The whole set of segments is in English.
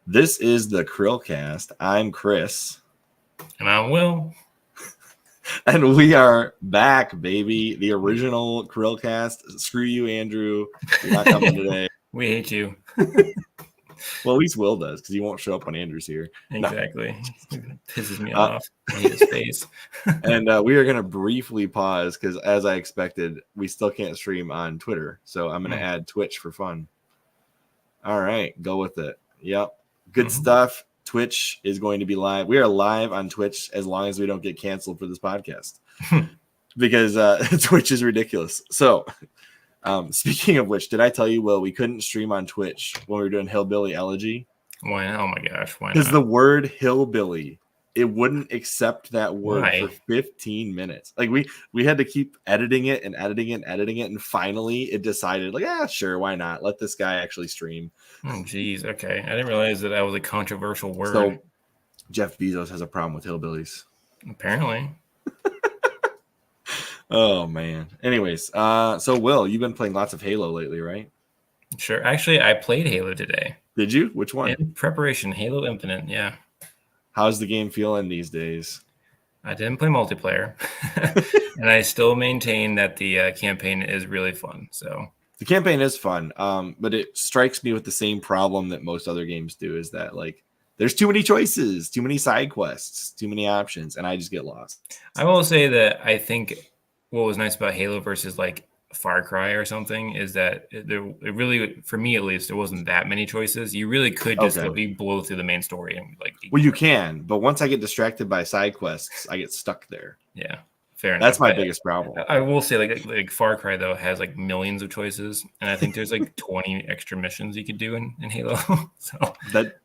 This is the CHRILLCAST. I'm Chris. And I'm Will. And we are back, baby. The original CHRILLCAST. Screw you, Andrew. You're not coming today. We hate you. Well, at least Will does, because he won't show up when Andrew's here. Exactly. No. It pisses me off. I hate his face. And we are going to briefly pause, because as I expected, we still can't stream on Twitter. So I'm going to add Twitch for fun. All right, go with it. Yep. Good stuff. Twitch is going to be live. We are live on Twitch as long as we don't get canceled for this podcast because Twitch is ridiculous. So speaking of which, did I tell you, Will, we couldn't stream on Twitch when we were doing Hillbilly Elegy? Why? Oh my gosh. Why not? Because the word hillbilly, it wouldn't accept that word for 15 minutes. Like we had to keep editing it. And finally it decided, like, yeah, sure. Why not? Let this guy actually stream. Oh, geez. Okay. I didn't realize that was a controversial word. So Jeff Bezos has a problem with hillbillies. Apparently. Oh, man. Anyways, so Will, you've been playing lots of Halo lately, right? Sure. Actually, I played Halo today. Did you? Which one? In preparation. Halo Infinite. Yeah. How's the game feeling these days? I didn't play multiplayer. And I still maintain that the campaign is really fun. So the campaign is fun, but it strikes me with the same problem that most other games do, is that, like, there's too many choices, too many side quests, too many options, and I just get lost. I will say that I think what was nice about Halo versus like Far Cry or something is that it really, for me at least, there wasn't that many choices. You really could just blow through the main story and like. Well, you can, but once I get distracted by side quests, I get stuck there. Yeah. Fair enough. That's my biggest problem. I will say, like Far Cry though has like millions of choices, and I think there's like 20 extra missions you could do in Halo. So that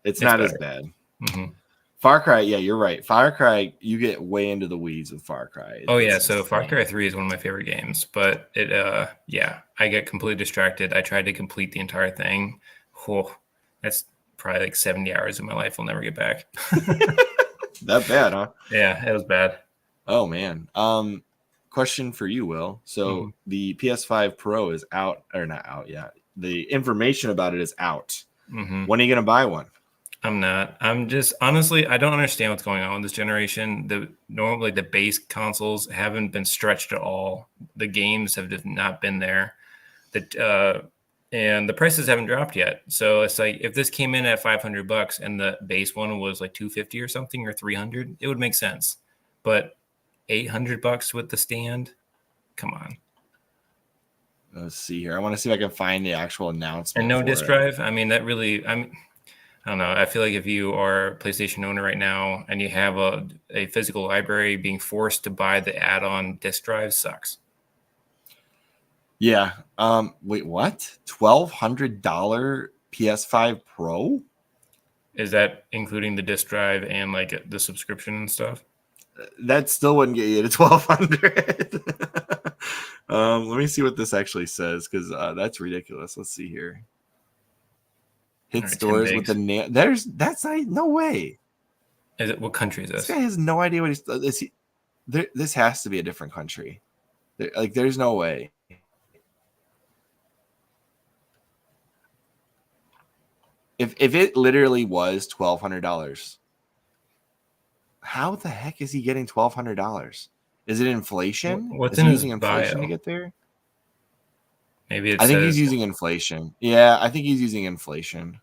it's not better. as bad. Mm-hmm. Far Cry, yeah, you're right. Far Cry, you get way into the weeds with Far Cry. So Far Cry 3 is one of my favorite games, but it I get completely distracted. I tried to complete the entire thing. That's probably like 70 hours of my life I'll never get back. That bad, huh? Yeah, it was bad. Oh, man. Question for you, Will. So the PS5 Pro is out, or not out yet. The information about it is out. When are you going to buy one? I'm not. I'm just, honestly, I don't understand what's going on with this generation. The base consoles haven't been stretched at all. The games have just not been there. And the prices haven't dropped yet. So it's like, if this came in at $500 and the base one was like $250 or something, or $300, it would make sense. But $800 with the stand, come on. Let's see here. I want to see if I can find the actual announcement. And no disc drive. I mean, that really, I don't know. I feel like if you are a PlayStation owner right now and you have a physical library, being forced to buy the add-on disc drive sucks. Yeah. Wait, what? $1,200 PS5 Pro? Is that including the disc drive and like the subscription and stuff? That still wouldn't get you to $1,200. Let me see what this actually says, because that's ridiculous. Let's see here. Hit stores with the that's not, no way. Is it, what country is this? This guy has no idea what he's. This has to be a different country. There's no way. If it literally was $1,200. How the heck is he getting $1,200? Is it inflation? What's is he in using his inflation bio? to get there? Maybe I think he's using inflation. Yeah, I think he's using inflation.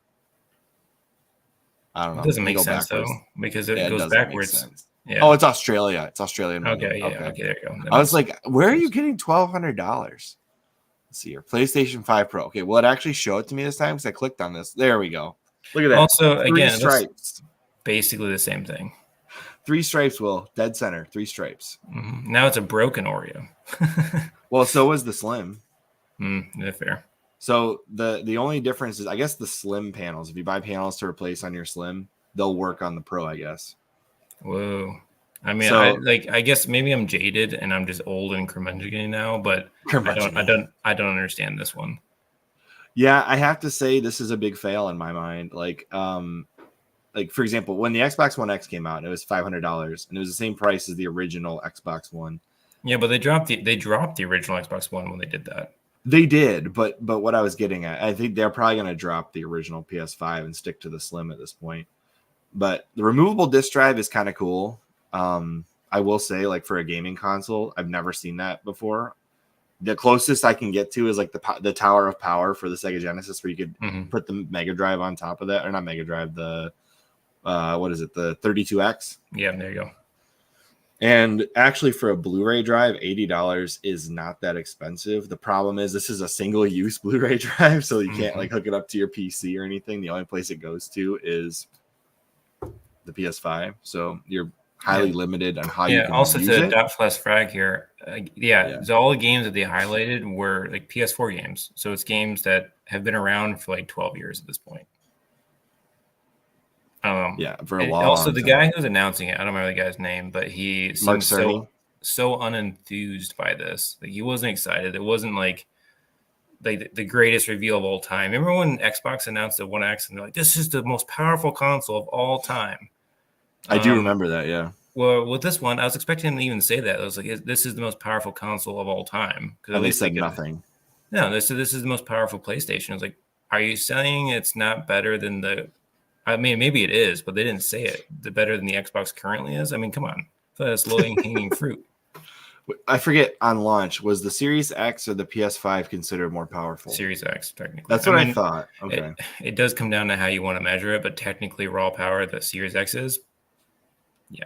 I don't know. It doesn't make sense though, because it goes backwards. Yeah. Oh, it's Australia. It's Australian. Okay, yeah. Okay, there you go. I was like, where are you getting $1,200? Let's see here. PlayStation 5 Pro. Okay, well, it actually showed it to me this time because I clicked on this. There we go. Look at that. Also, 3 again, stripes. Basically the same thing. 3 stripes, Will. Dead center. 3 stripes. Now it's a broken Oreo. Well, so was the Slim. Yeah, fair. So the only difference is, I guess, the Slim panels. If you buy panels to replace on your Slim, they'll work on the Pro, I guess. Whoa. I mean, I guess maybe I'm jaded and I'm just old and curmudgeon now, but I don't understand this one. Yeah, I have to say this is a big fail in my mind. Like for example, when the Xbox One X came out, it was $500, and it was the same price as the original Xbox One. Yeah, but they dropped the original Xbox One when they did that. They did, but what I was getting at, I think they're probably going to drop the original PS5 and stick to the Slim at this point. But the removable disc drive is kind of cool. I will say, like, for a gaming console, I've never seen that before. The closest I can get to is like the Tower of Power for the Sega Genesis, where you could put the Mega Drive on top of that, or not Mega Drive, the what is it, the 32X? Yeah, there you go. And actually, for a Blu-ray drive, $80 is not that expensive. The problem is this is a single-use Blu-ray drive, so you can't like hook it up to your PC or anything. The only place it goes to is the PS5. So you're highly limited on how you can also use to it. dot flash frag here. So all the games that they highlighted were like PS4 games. So it's games that have been around for like 12 years at this point. For a long also, the time. guy who's announcing it, I don't remember the guy's name, but he seemed so unenthused by this. Like, he wasn't excited. It wasn't like the greatest reveal of all time. Remember when Xbox announced the One X and they're like, "This is the most powerful console of all time." I do remember that. Yeah. Well, with this one, I was expecting him to even say that. I was like, "This is the most powerful console of all time." Because at least they said nothing. No, this is the most powerful PlayStation. I was like, "Are you saying it's not better than the?" I mean, maybe it is, but they didn't say it. The better than the Xbox currently is. I mean, come on, that's low hanging fruit. I forget, on launch, was the Series X or the PS5 considered more powerful? Series X, technically. That's what I thought. Okay. It does come down to how you want to measure it, but technically, raw power, the Series X is. Yeah.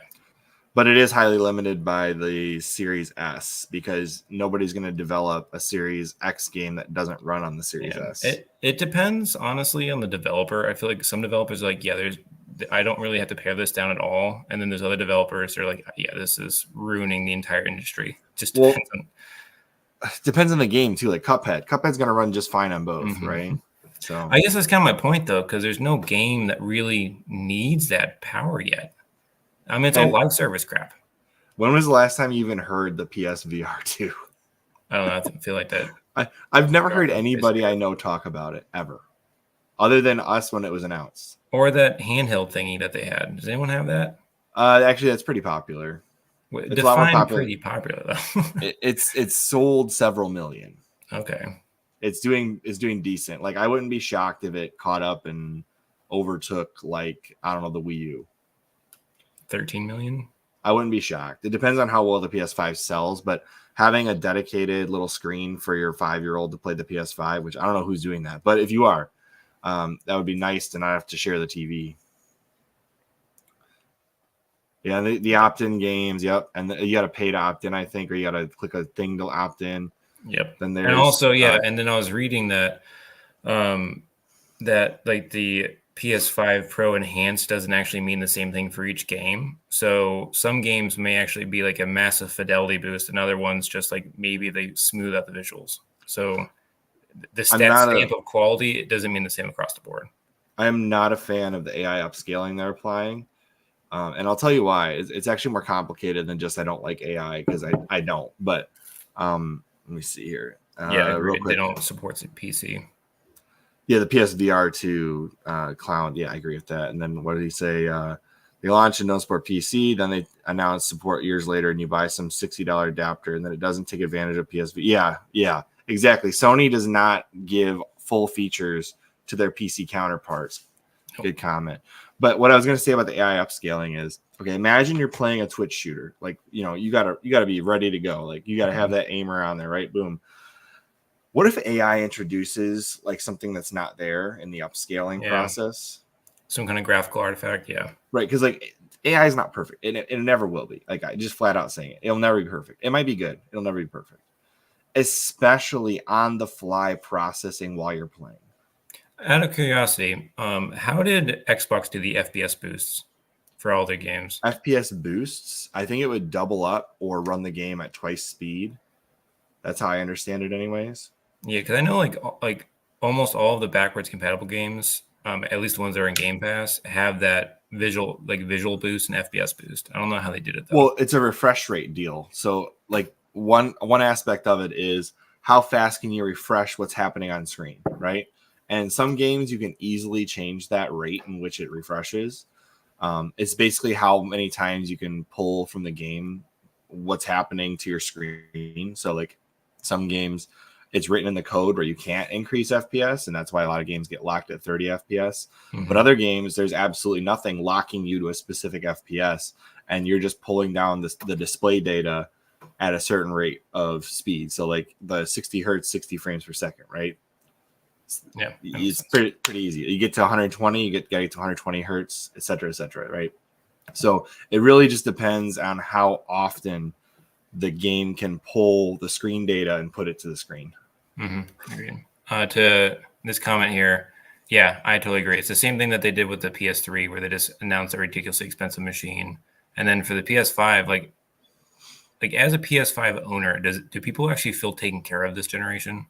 But it is highly limited by the Series S, because nobody's going to develop a Series X game that doesn't run on the Series S. It depends, honestly, on the developer. I feel like some developers are like, I don't really have to pare this down at all. And then there's other developers that are like, this is ruining the entire industry. Just depends on the game too. Like Cuphead. Cuphead's going to run just fine on both, right? So I guess that's kind of my point, though, because there's no game that really needs that power yet. I mean, it's all live service crap. When was the last time you even heard the PSVR 2? I don't know. I feel like that. I've never heard anybody I know talk about it ever, other than us when it was announced. Or that handheld thingy that they had. Does anyone have that? Actually, that's pretty popular. It's a lot more popular. Pretty popular though. It's sold several million. Okay. It's doing decent. Like, I wouldn't be shocked if it caught up and overtook, like, I don't know, the Wii U. 13 million. I wouldn't be shocked. It depends on how well the PS5 sells, but having a dedicated little screen for your 5-year-old to play the PS5, which I don't know who's doing that, but if you are, that would be nice to not have to share the TV. Yeah, the opt-in games, yep, and you got to pay to opt in, I think, or you got to click a thing to opt in. Yep. Then there's, and also, and then I was reading that, that like the PS5 Pro Enhanced doesn't actually mean the same thing for each game. So some games may actually be like a massive fidelity boost, and other ones just like maybe they smooth out the visuals. So the stamp of quality, it doesn't mean the same across the board. I am not a fan of the AI upscaling they're applying. And I'll tell you why. It's actually more complicated than just I don't like AI, because I don't. But let me see here. Real quick. They don't support the PC. Yeah, the PSVR 2 clown. Yeah, I agree with that. And then what did he say? They launched and don't support PC. Then they announced support years later, and you buy some $60 adapter, and then it doesn't take advantage of PSV. Yeah, exactly. Sony does not give full features to their PC counterparts. Good comment. But what I was going to say about the AI upscaling is, okay, imagine you're playing a Twitch shooter. Like, you gotta be ready to go. Like, you gotta have that aim around there, right? Boom. What if AI introduces like something that's not there in the upscaling process? Some kind of graphical artifact, right? Because like AI is not perfect, and it never will be. Like, I just flat out saying it'll never be perfect. It might be good, it'll never be perfect, especially on the fly processing while you're playing. Out of curiosity, how did Xbox do the FPS boosts for all their games? FPS boosts, I think it would double up or run the game at twice speed. That's how I understand it, anyways. Yeah, because I know like almost all of the backwards compatible games, at least the ones that are in Game Pass, have that visual boost and FPS boost. I don't know how they did it though. Well, it's a refresh rate deal. So like one aspect of it is how fast can you refresh what's happening on screen, right? And some games you can easily change that rate in which it refreshes. It's basically how many times you can pull from the game what's happening to your screen. So like some games, it's written in the code where you can't increase FPS, and that's why a lot of games get locked at 30 FPS. But other games, there's absolutely nothing locking you to a specific FPS, and you're just pulling down the display data at a certain rate of speed. So like the 60 hertz, 60 frames per second, right? Yeah, it's pretty easy. You get to 120, you get to 120 hertz, et cetera, right? So it really just depends on how often the game can pull the screen data and put it to the screen. Agreed. To this comment here, yeah, I totally agree. It's the same thing that they did with the PS3, where they just announced a ridiculously expensive machine, and then for the PS5, like as a PS5 owner, do people actually feel taken care of this generation?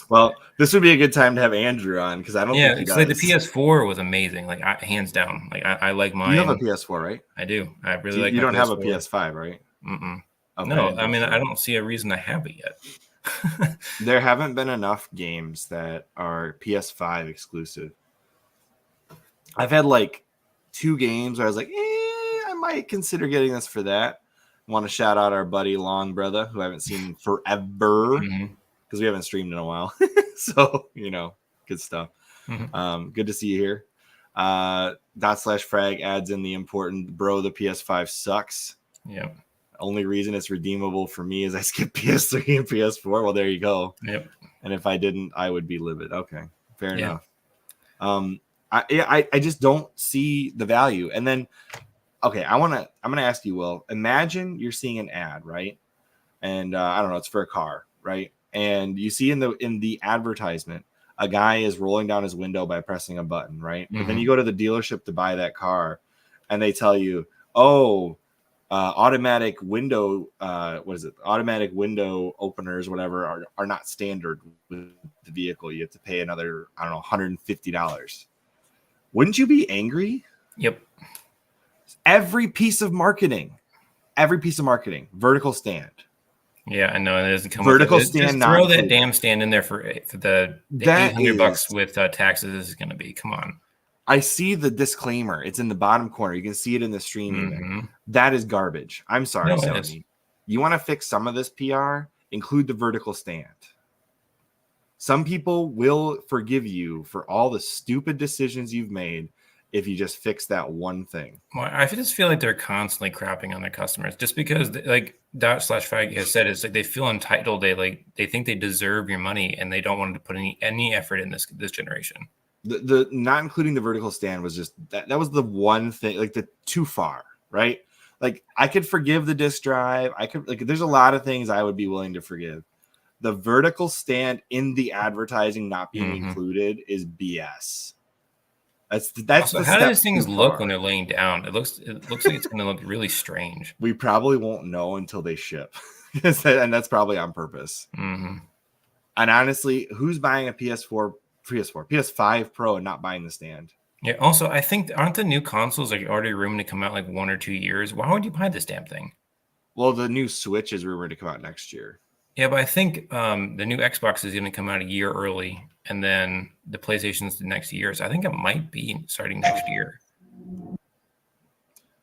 Well, this would be a good time to have Andrew on, because I don't think he does. Like the PS4 was amazing, like hands down. Like I like mine. You have a PS4, right? I do. I really like. You don't have a PS5, right? Okay, no, I mean, I don't see a reason to have it yet. There haven't been enough games that are PS5 exclusive. I've had like 2 games where I was like, I might consider getting this for that. I want to shout out our buddy Long Brother, who I haven't seen forever, because we haven't streamed in a while. So, good stuff. Good to see you here. /frag adds in the important, bro, the PS5 sucks. Yeah. Only reason it's redeemable for me is I skip PS3 and PS4. Well, there you go. Yep. And if I didn't, I would be livid. Okay, fair enough. I just don't see the value. And then, okay, I'm gonna ask you, Will. Imagine you're seeing an ad, right? And I don't know, it's for a car, right? And you see in the advertisement, a guy is rolling down his window by pressing a button, right? But then you go to the dealership to buy that car, and they tell you, automatic window automatic window openers, whatever, are not standard with the vehicle. You have to pay another, I don't know, $150. Wouldn't you be angry? Yep. Every piece of marketing, vertical stand. Yeah, I know it doesn't come vertical with it. stand. Just throw that damn stand in there for the $800 with taxes. This is going to be. Come on. I see the disclaimer. It's in the bottom corner. You can see it in the stream. That is garbage. I'm sorry, Sony. You want to fix some of this PR? Include the vertical stand. Some people will forgive you for all the stupid decisions you've made if you just fix that one thing. Well, I just feel like they're constantly crapping on their customers, just because, like /Fag has said, it's like they feel entitled. They think they deserve your money, and they don't want to put any effort in this generation. The not including the vertical stand was just that was the one thing, like the too far, right? Like I could forgive the disk drive. There's a lot of things I would be willing to forgive. The vertical stand in the advertising not being included is BS. That's also, how do these things look when they're laying down? It looks like it's going to look really strange. We probably won't know until they ship, and that's probably on purpose. And honestly, who's buying a PS5 Pro and not buying the stand? Yeah. Also, I think aren't the new consoles like already rumored to come out like 1 or 2 years? Why would you buy this damn thing? Well, the new Switch is rumored to come out next year. Yeah, but I think the new Xbox is going to come out a year early, and then the PlayStation's the next year. So I think it might be starting next year.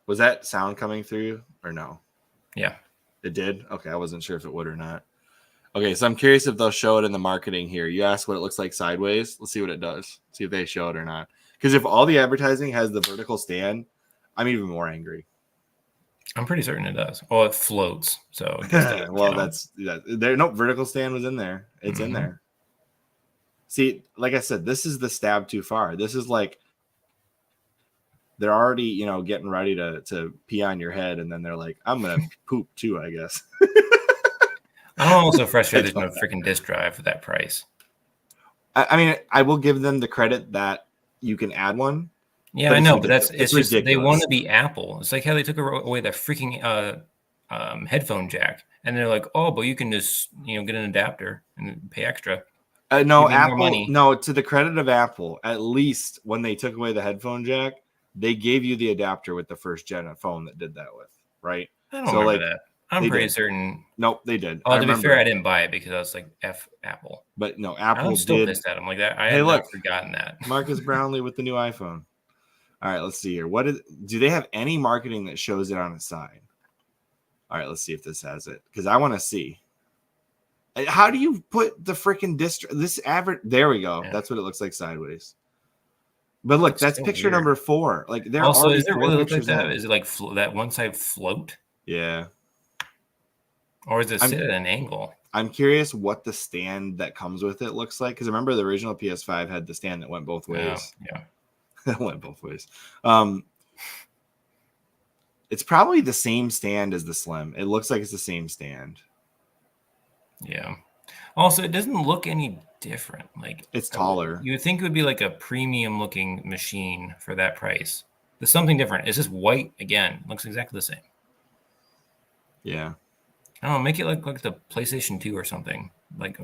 Was that sound coming through or no? Yeah, it did. Okay, I wasn't sure if it would or not. Okay, so I'm curious if they'll show it in the marketing here. You asked what it looks like sideways. Let's see what it does. See if they show it or not. Because if all the advertising has the vertical stand, I'm even more angry. I'm pretty certain it does. Oh, it floats. So well, that's there. No, vertical stand was in there. It's in there. See, like I said, this is the stab too far. This is like they're already, getting ready to pee on your head, and then they're like, I'm gonna poop too, I guess. I'm also frustrated there's no freaking disk drive for that price. I mean, I will give them the credit that you can add one. Yeah, I know, but it's just ridiculous. They want to be Apple. It's like how they took away the freaking headphone jack, and they're like, oh, but you can just get an adapter and pay extra. No, Apple. No, to the credit of Apple, at least when they took away the headphone jack, they gave you the adapter with the first gen phone that did that with, right? I don't remember that. I'm pretty certain. Nope, they did. Oh, to be fair, I didn't buy it because I was like, F Apple. But no, Apple I'm still pissed at them like that. I had not forgotten that. Marcus Brownlee with the new iPhone. All right, let's see here. Do they have any marketing that shows it on its side? All right, let's see if this has it, because I want to see. How do you put the freaking this average? There we go. Yeah. That's what it looks like sideways. But look, that's so picture weird. Number 4. Like there also, are is it really look like that? Is it like that one side float? Yeah. Or is it sit at an angle? I'm curious what the stand that comes with it looks like, because remember the original PS5 had the stand that went both ways. Yeah. That went both ways. It's probably the same stand as the Slim. It looks like it's the same stand. Yeah. Also, it doesn't look any different. Like it's taller. You would think it would be like a premium looking machine for that price. There's something different. It's just white again. Looks exactly the same. Yeah. I don't know, make it look like the PlayStation 2 or something. Like,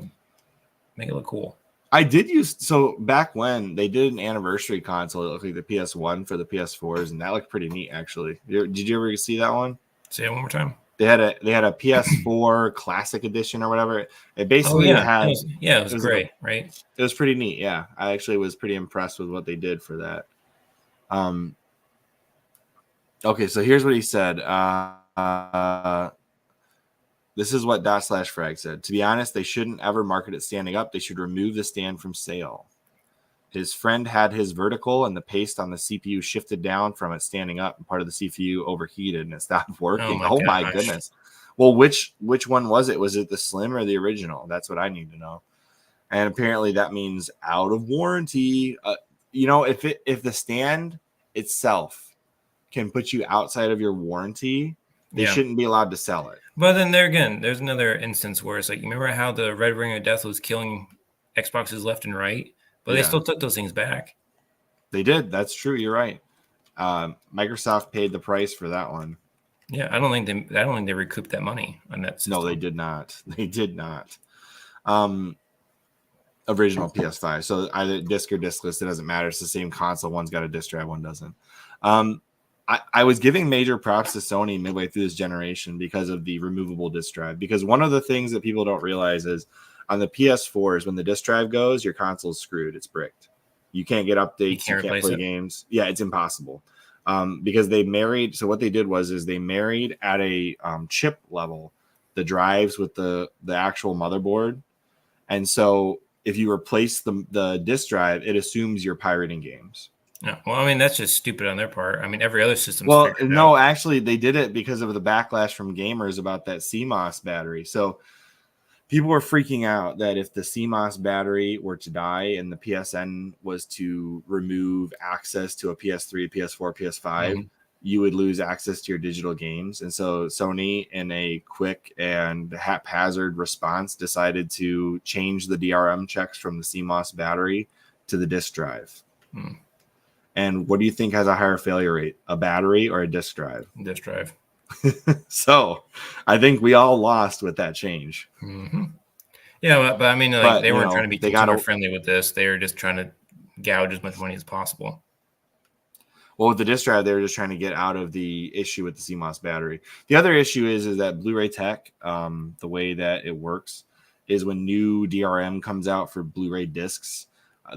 make it look cool. I did use, so back when they did an anniversary console, it looked like the PS1 for the PS4s, and that looked pretty neat, actually. Did you ever see that one? Say it one more time. They had a PS4 Classic Edition or whatever. It basically had. It was great, right? It was pretty neat. Yeah, I actually was pretty impressed with what they did for that. Okay, so here's what he said. This is what /frag said. To be honest, they shouldn't ever market it standing up. They should remove the stand from sale. His friend had his vertical, and the paste on the CPU shifted down from it standing up, and part of the CPU overheated, and it stopped working. Oh my goodness. Well, which one was it? Was it the Slim or the original? That's what I need to know. And apparently that means out of warranty. If the stand itself can put you outside of your warranty, they shouldn't be allowed to sell it. But then there's another instance where it's like, you remember how the Red Ring of Death was killing Xboxes left and right, but they still took those things back. They did. That's true. You're right. Microsoft paid the price for that one. Yeah, I don't think they recouped that money on that system. No, they did not. They did not. Original PS5. So either disc or discless, it doesn't matter. It's the same console. One's got a disc drive, one doesn't. I was giving major props to Sony midway through this generation because of the removable disc drive. Because one of the things that people don't realize is on the PS4s, when the disc drive goes, your console's screwed. It's bricked. You can't get updates. You can't play games. Yeah, it's impossible. Because they married. So what they did was they married at a chip level the drives with the actual motherboard. And so if you replace the disc drive, it assumes you're pirating games. Yeah, well, I mean, that's just stupid on their part. I mean, every other system. Well, no, actually, they did it because of the backlash from gamers about that CMOS battery. So people were freaking out that if the CMOS battery were to die and the PSN was to remove access to a PS3, PS4, PS5, you would lose access to your digital games. And so Sony, in a quick and haphazard response, decided to change the DRM checks from the CMOS battery to the disk drive. And what do you think has a higher failure rate, a battery or a disk drive? Disk drive. So I think we all lost with that change. Yeah, but I mean, they weren't trying to be consumer friendly with this. They were just trying to gouge as much money as possible. Well, with the disk drive, they were just trying to get out of the issue with the CMOS battery. The other issue is that Blu-ray tech, the way that it works is when new DRM comes out for Blu-ray discs,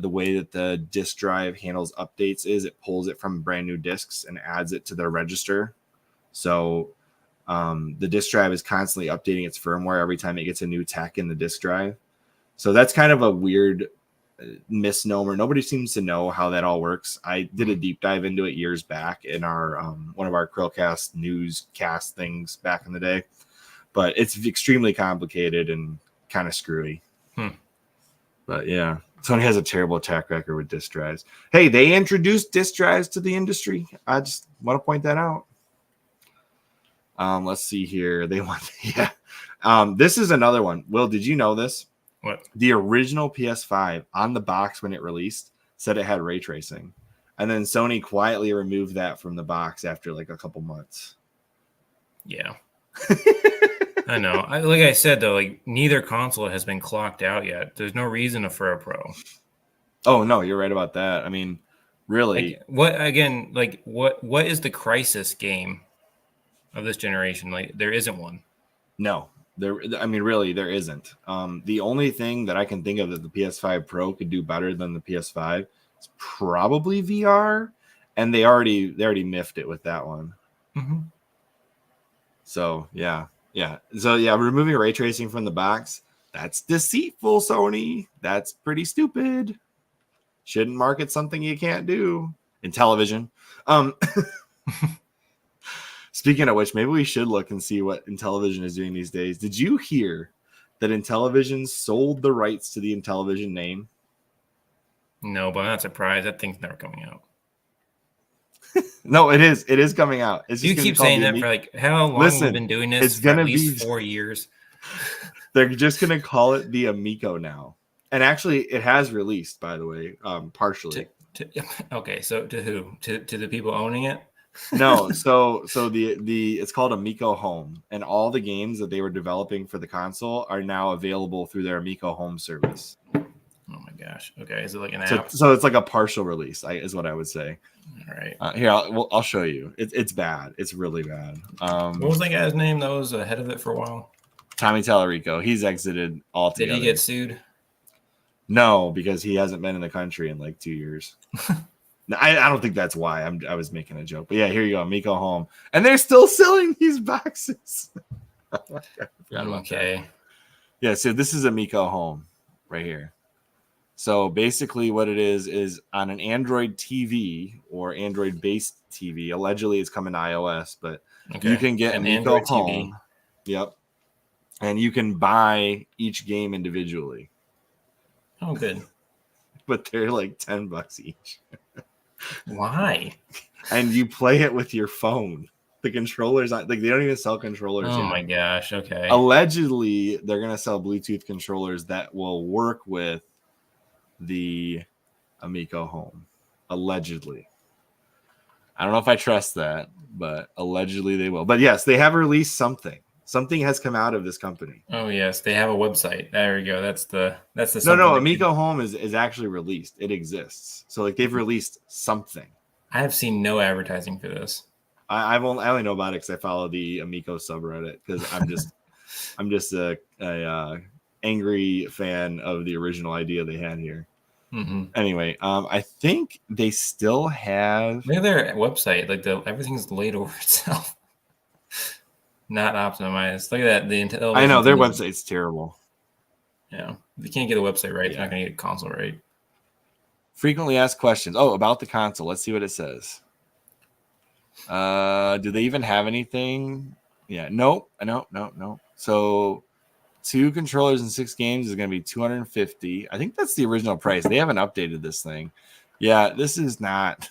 the way that the disk drive handles updates is it pulls it from brand new discs and adds it to their register. So the disk drive is constantly updating its firmware every time it gets a new tech in the disk drive. So that's kind of a weird misnomer. Nobody seems to know how that all works. I did a deep dive into it years back in our one of our CHRILLCAST newscast things back in the day. But it's extremely complicated and kind of screwy. But yeah. Sony has a terrible track record with disk drives. Hey, they introduced disk drives to the industry. I just want to point that out. Let's see here. They want, this is another one. Will, did you know this? What? The original PS5 on the box when it released said it had ray tracing, and then Sony quietly removed that from the box after like a couple months. Yeah. I know. Like I said, though, like neither console has been clocked out yet. There's no reason for a Pro. Oh no, you're right about that. I mean, really, what is the crisis game of this generation? Like, there isn't one. No, really, there isn't. The only thing that I can think of that the PS5 Pro could do better than the PS5 is probably VR, and they already miffed it with that one. So yeah. So yeah, removing ray tracing from the box, That's deceitful, Sony. That's pretty stupid. Shouldn't market something you can't do in television. Speaking of which, maybe we should look and see what Intellivision is doing these days. Did you hear that Intellivision sold the rights to the Intellivision name? No, but I'm not surprised. That thing's never coming out. No, it is. It is coming out. It's you keep saying that for like how long have we been doing this? It's gonna at least 4 years. They're just gonna call it the Amico now, and actually, it has released, by the way, partially. Okay, so to who? To the people owning it? No, so the it's called Amico Home, and all the games that they were developing for the console are now available through their Amico Home service. Oh my gosh! Okay, is it like an app? So it's like a partial release, is what I would say. All right. Here, I'll show you. It's bad. It's really bad. What was that guy's name that was ahead of it for a while? Tommy Tallarico. He's exited altogether. Did he get sued? No, because he hasn't been in the country in like 2 years. I don't think that's why. I was making a joke. But yeah, here you go, Amico Home. And they're still selling these boxes. Okay. Yeah, so this is Amico Home right here. So basically what it is on an Android TV or Android-based TV. Allegedly it's coming to iOS, but you can get an Amico Home. TV. Yep. And you can buy each game individually. Oh, good. But they're like $10 each. Why? And you play it with your phone. The controllers, like they don't even sell controllers. Oh my gosh! Okay. Allegedly, they're gonna sell Bluetooth controllers that will work with the Amico Home. Allegedly, I don't know if I trust that, but allegedly they will. But yes, they have released something. Something has come out of this company. Oh yes, they have a website. There we go. That's the. No. Amico Home is actually released. It exists. So like they've released something. I have seen no advertising for this. I only know about it because I follow the Amico subreddit because I'm just a angry fan of the original idea they had here. Mm-hmm. Anyway, I think they still have. Look at their website. Like everything's laid over itself. Not optimized. Look at that. I know their website's terrible. Yeah, if you can't get the website right, you're not going to get a console right. Frequently asked questions. Oh, about the console. Let's see what it says. Do they even have anything? Yeah. Nope. No. So 2 controllers and 6 games is going to be $250. I think that's the original price. They haven't updated this thing. Yeah, this is not.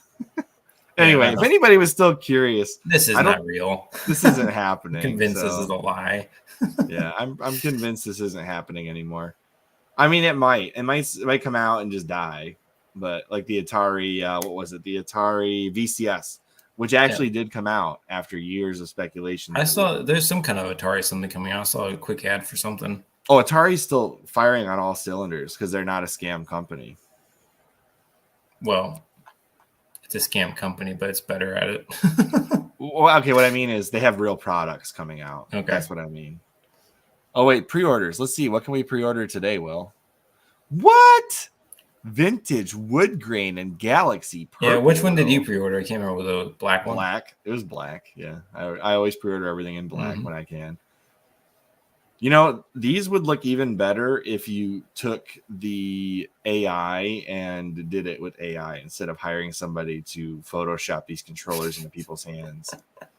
Anyway, if anybody was still curious, this is not real. This isn't happening. I'm convinced this is a lie. Yeah, I'm convinced this isn't happening anymore. I mean, it might come out and just die. But like the Atari, what was it? The Atari VCS, which actually did come out after years of speculation. I saw there's some kind of Atari something coming out. I saw a quick ad for something. Oh, Atari's still firing on all cylinders because they're not a scam company. Well, it's a scam company, but it's better at it. Well, okay, what I mean is they have real products coming out. Okay. That's what I mean. Oh, wait, pre-orders. Let's see. What can we pre-order today, Will? What? Vintage wood grain and Galaxy Purple. Yeah, which one did you pre-order? I can't remember. The black one? Black. It was black, yeah. I always pre-order everything in black when I can. You know, these would look even better if you took the AI and did it with AI instead of hiring somebody to Photoshop these controllers into people's hands.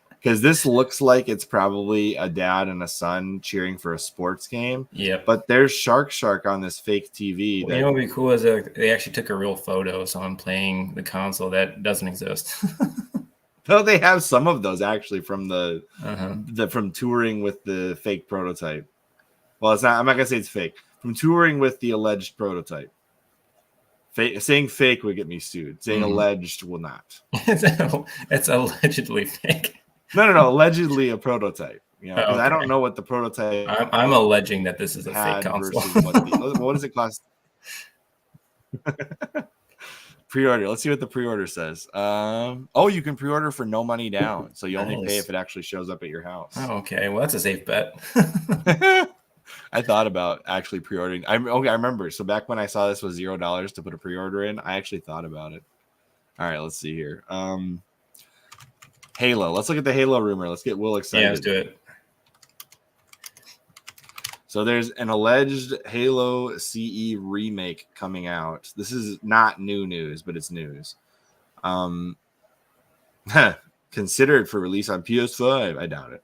Because this looks like it's probably a dad and a son cheering for a sports game. Yeah. But there's Shark on this fake TV. Well, you know what would be cool is they actually took a real photo of someone playing the console that doesn't exist. No, they have some of those actually from from touring with the fake prototype. Well, it's not. I'm not gonna say it's fake. From touring with the alleged prototype. Saying fake would get me sued. Saying alleged will not. It's allegedly fake. No. Allegedly a prototype. You know, because I don't know what the prototype. I'm alleging that this is a fake console. What does it cost? Pre-order. Let's see what the pre-order says. You can pre-order for no money down, so you only pay if it actually shows up at your house. Oh, okay. Well, that's a safe bet. I thought about actually pre-ordering. I remember. So back when I saw this was $0 to put a pre-order in, I actually thought about it. All right, let's see here. Halo. Let's look at the Halo rumor. Let's get Will excited. Yeah, let's do it. So there's an alleged Halo CE remake coming out. This is not new news, but it's news. Considered for release on PS5. I doubt it.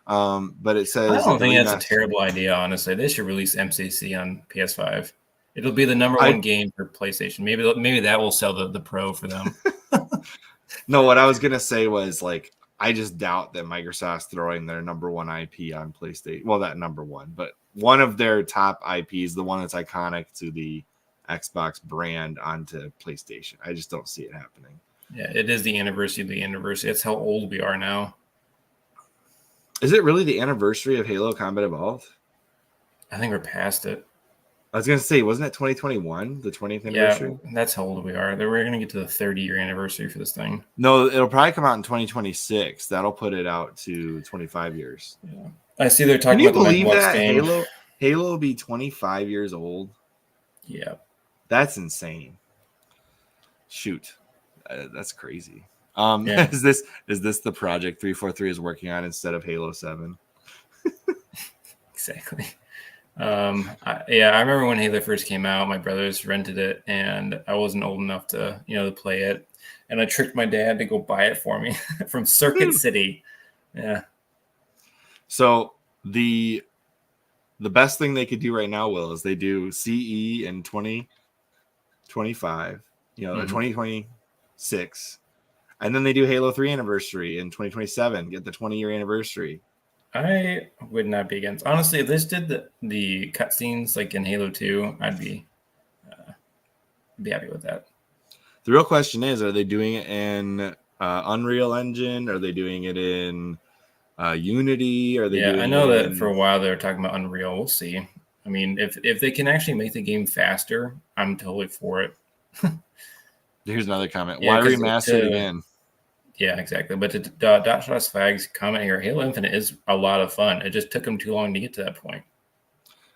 But it says I don't think that's a terrible idea, honestly. They should release MCC on PS5. It'll be the number one game for PlayStation. Maybe that will sell the Pro for them. No, what I was gonna say was like I just doubt that Microsoft's throwing their number one IP on PlayStation. Well, not number one, but one of their top IPs, the one that's iconic to the Xbox brand, onto PlayStation. I just don't see it happening. Yeah, it is the anniversary of the anniversary. That's how old we are now. Is it really the anniversary of Halo Combat Evolved? I think we're past it. I was going to say, wasn't it 2021, the 20th anniversary? Yeah, that's how old we are. We're going to get to the 30-year anniversary for this thing. No, it'll probably come out in 2026. That'll put it out to 25 years. Yeah. I see they're talking about the Xbox game. Halo will be 25 years old? Yeah. That's insane. Shoot. That's crazy. Yeah. Is this the project 343 is working on instead of Halo 7? Exactly. I remember when Halo first came out, my brothers rented it and I wasn't old enough to play it, and I tricked my dad to go buy it for me from Circuit City. Yeah. So the best thing they could do right now, Will, is they do CE in 2025, 2026, and then they do Halo 3 anniversary in 2027, get the 20-year anniversary. I would not be against. Honestly, if this did the cutscenes like in Halo 2, I'd be happy with that. The real question is, are they doing it in Unreal Engine? Are they doing it in Unity? Are they? Yeah, I know that for a while they were talking about Unreal. We'll see. I mean, if they can actually make the game faster, I'm totally for it. Here's another comment. Why remaster it again? Yeah, exactly. But to Dotshot's Fag's comment here, Halo Infinite is a lot of fun. It just took them too long to get to that point.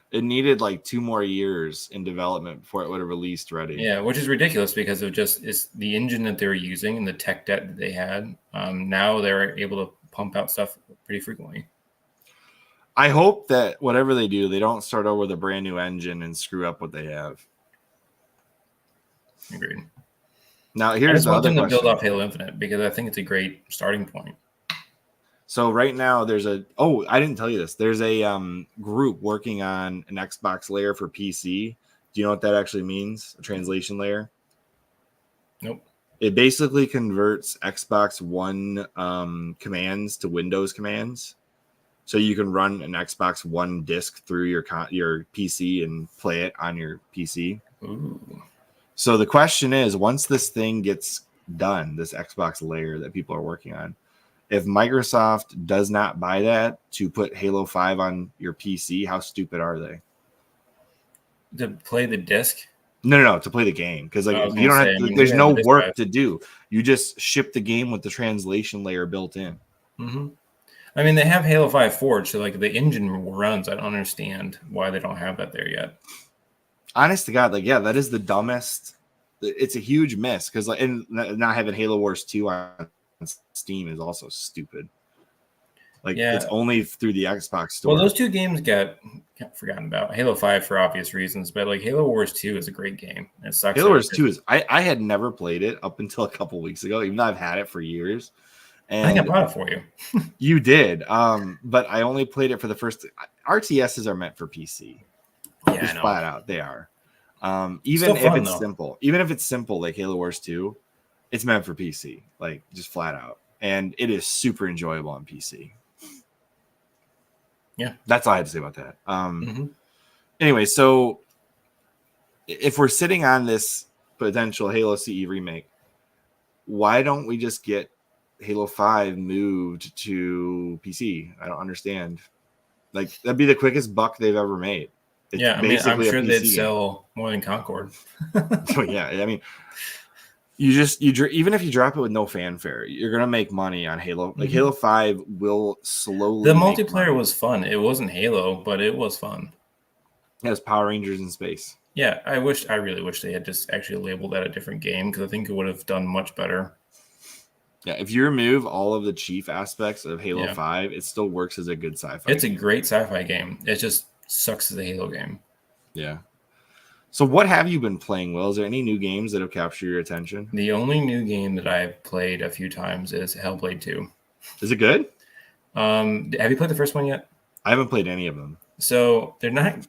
It needed like 2 more years in development before it would have released ready. Yeah, which is ridiculous because of it's the engine that they were using and the tech debt that they had. Now they're able to pump out stuff pretty frequently. I hope that whatever they do, they don't start over with a brand new engine and screw up what they have. Agreed. Now, here's the other question. To build off Halo Infinite because I think it's a great starting point. So right now there's I didn't tell you this. There's a group working on an Xbox layer for PC. Do you know what that actually means? A translation layer? Nope. It basically converts Xbox One commands to Windows commands. So you can run an Xbox One disk through your PC and play it on your PC. Ooh. So the question is, once this thing gets done, this Xbox layer that people are working on, if Microsoft does not buy that to put Halo 5 on your PC, how stupid are they? To play the disc? No, to play the game. Because you don't have to, there's no work to do. You just ship the game with the translation layer built in. Mm-hmm. I mean, they have Halo 5 Forge, so like the engine runs. I don't understand why they don't have that there yet. Honest to God, that is the dumbest. It's a huge miss because and not having Halo Wars 2 on Steam is also stupid. It's only through the Xbox store. Well, those two games got forgotten about. Halo 5 for obvious reasons, but Halo Wars 2 is a great game. It sucks. Halo Wars 2 is. I had never played it up until a couple weeks ago, even though I've had it for years. And I think I bought it for you. You did, but I only played it for the first. RTSs are meant for PC. Yeah, just flat out, they are. Even if it's simple, like Halo Wars 2, it's meant for PC, just flat out, and it is super enjoyable on PC. Yeah, that's all I had to say about that. Anyway, so if we're sitting on this potential Halo CE remake, why don't we just get Halo 5 moved to PC? I don't understand. That'd be the quickest buck they've ever made. I'm sure they'd sell more than Concord. So yeah, I mean, even if you drop it with no fanfare, you're gonna make money on Halo. Halo 5 will slowly. The multiplayer was fun. It wasn't Halo, but it was fun. It was Power Rangers in space. Yeah, I really wish they had just actually labeled that a different game because I think it would have done much better. Yeah, if you remove all of the chief aspects of Halo 5, it still works as a good sci-fi. It's a great sci-fi game. It's just sucks as a Halo game. Yeah. So what have you been playing, Will? Is there any new games that have captured your attention? The only new game that I've played a few times is Hellblade 2. Is it good? Have you played the first one yet? I haven't played any of them. So they're not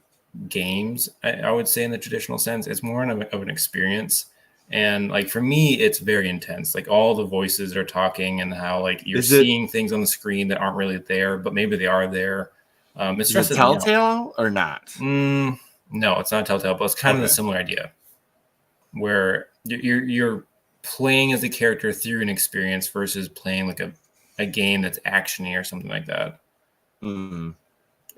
games, I would say, in the traditional sense. It's more of an experience. And like for me, it's very intense. Like all the voices are talking and how like you're seeing things on the screen that aren't really there, but maybe they are there. Is it Telltale or not? No, it's not Telltale, but it's kind of a similar idea where you're playing as a character through an experience versus playing like a game that's actiony or something like that. Mm-hmm.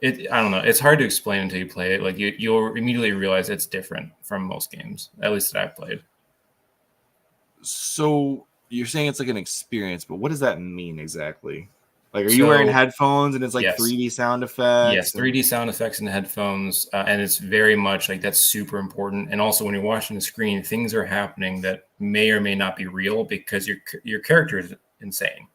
I don't know. It's hard to explain until you play it. Like you'll immediately realize it's different from most games, at least that I've played. So you're saying it's like an experience, but what does that mean exactly? Like, are you wearing headphones and it's like 3D sound effects? Yes, 3D sound effects in the headphones. And it's very much like that's super important. And also when you're watching the screen, things are happening that may or may not be real because your character is insane.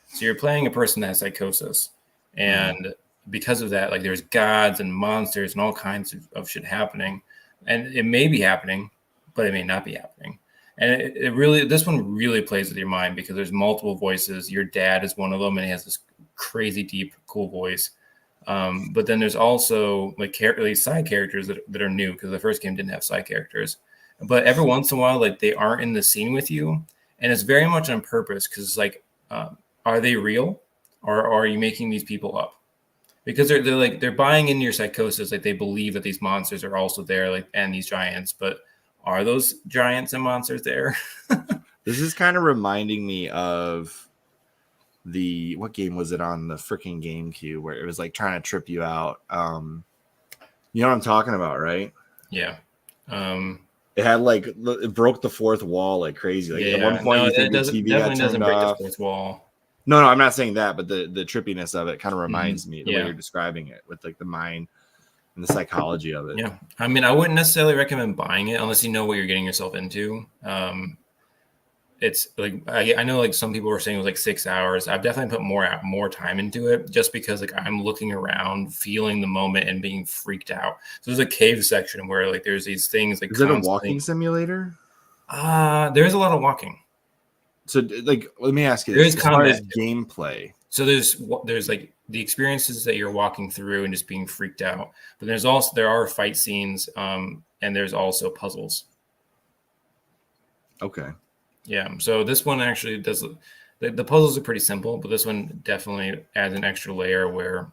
So you're playing a person that has psychosis. And because of that, like there's gods and monsters and all kinds of shit happening. And it may be happening, but it may not be happening. And this one really plays with your mind because there's multiple voices. Your dad is one of them, and he has this crazy deep, cool voice. But then there's also like side characters that are new because the first game didn't have side characters. But every once in a while, like they aren't in the scene with you, and it's very much on purpose because it's like, are they real, or are you making these people up? Because they're buying into your psychosis, like they believe that these monsters are also there, like and these giants, but are those giants and monsters there? This is kind of reminding me of what game was it on the freaking GameCube where it was like trying to trip you out? You know what I'm talking about, right? Yeah. It had like it broke the fourth wall like crazy. Like at one point, you think the TV got turned off. The fourth wall. No, I'm not saying that, but the trippiness of it kind of reminds me the way you're describing it with like the mind and the psychology of it. Yeah. I mean, I wouldn't necessarily recommend buying it unless you know what you're getting yourself into. It's like, I know like some people were saying it was like 6 hours. I've definitely put more time into it just because like I'm looking around, feeling the moment and being freaked out. So there's a cave section where like there's these things like. Is it a walking simulator? There's a lot of walking. So like, let me ask you this: as far as gameplay. So there's like the experiences that you're walking through and just being freaked out, but there are fight scenes, and there's also puzzles. Okay. Yeah. So this one actually does the puzzles are pretty simple, but this one definitely adds an extra layer where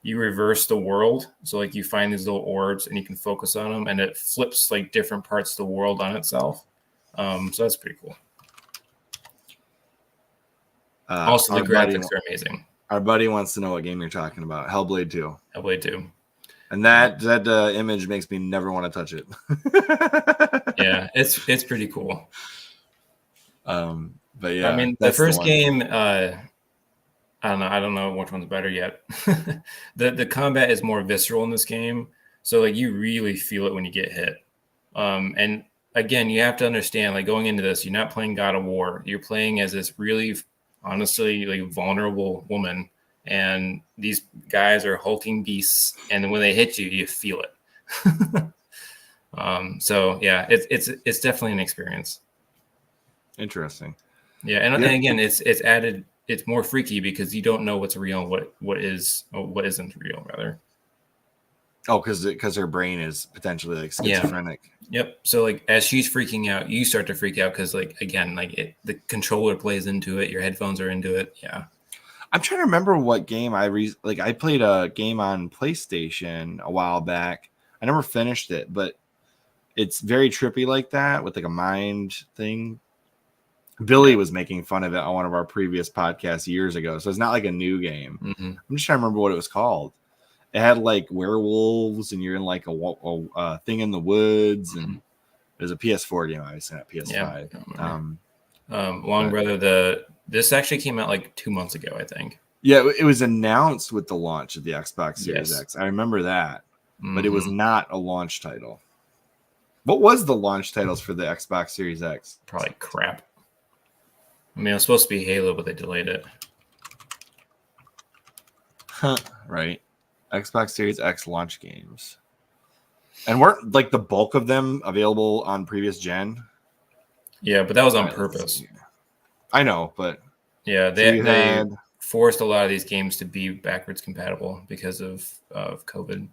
you reverse the world. So like you find these little orbs and you can focus on them, and it flips like different parts of the world on itself. So that's pretty cool. Also, the graphics are amazing. Our buddy wants to know what game you're talking about. Hellblade 2. Hellblade 2. And that image makes me never want to touch it. Yeah, it's pretty cool. But yeah, I mean, the first game, I don't know which one's better yet. The combat is more visceral in this game, so like you really feel it when you get hit. And again, you have to understand, like going into this, you're not playing God of War. You're playing as this really, honestly, like vulnerable woman, and these guys are hulking beasts, and when they hit you, you feel it. So yeah, it's definitely an experience. Interesting. Yeah, and again, it's added. It's more freaky because you don't know what's real, and what isn't real, rather. Oh, because her brain is potentially like schizophrenic. Yeah. Yep. So like as she's freaking out, you start to freak out because like again, like the controller plays into it, your headphones are into it. Yeah. I'm trying to remember what game I played a game on PlayStation a while back. I never finished it, but it's very trippy like that with like a mind thing. Billy was making fun of it on one of our previous podcasts years ago, so it's not like a new game. Mm-hmm. I'm just trying to remember what it was called. It had like werewolves, and you're in like a thing in the woods, and it was a PS4 game, obviously not PS5. Yeah, brother, this actually came out like 2 months ago, I think. Yeah, it was announced with the launch of the Xbox Series X. I remember that, but it was not a launch title. What was the launch titles for the Xbox Series X? Probably crap. I mean, it was supposed to be Halo, but they delayed it. Right. Xbox Series X launch games. And weren't like the bulk of them available on previous gen? Yeah, but that was on purpose. I know, but yeah, they forced a lot of these games to be backwards compatible because of COVID.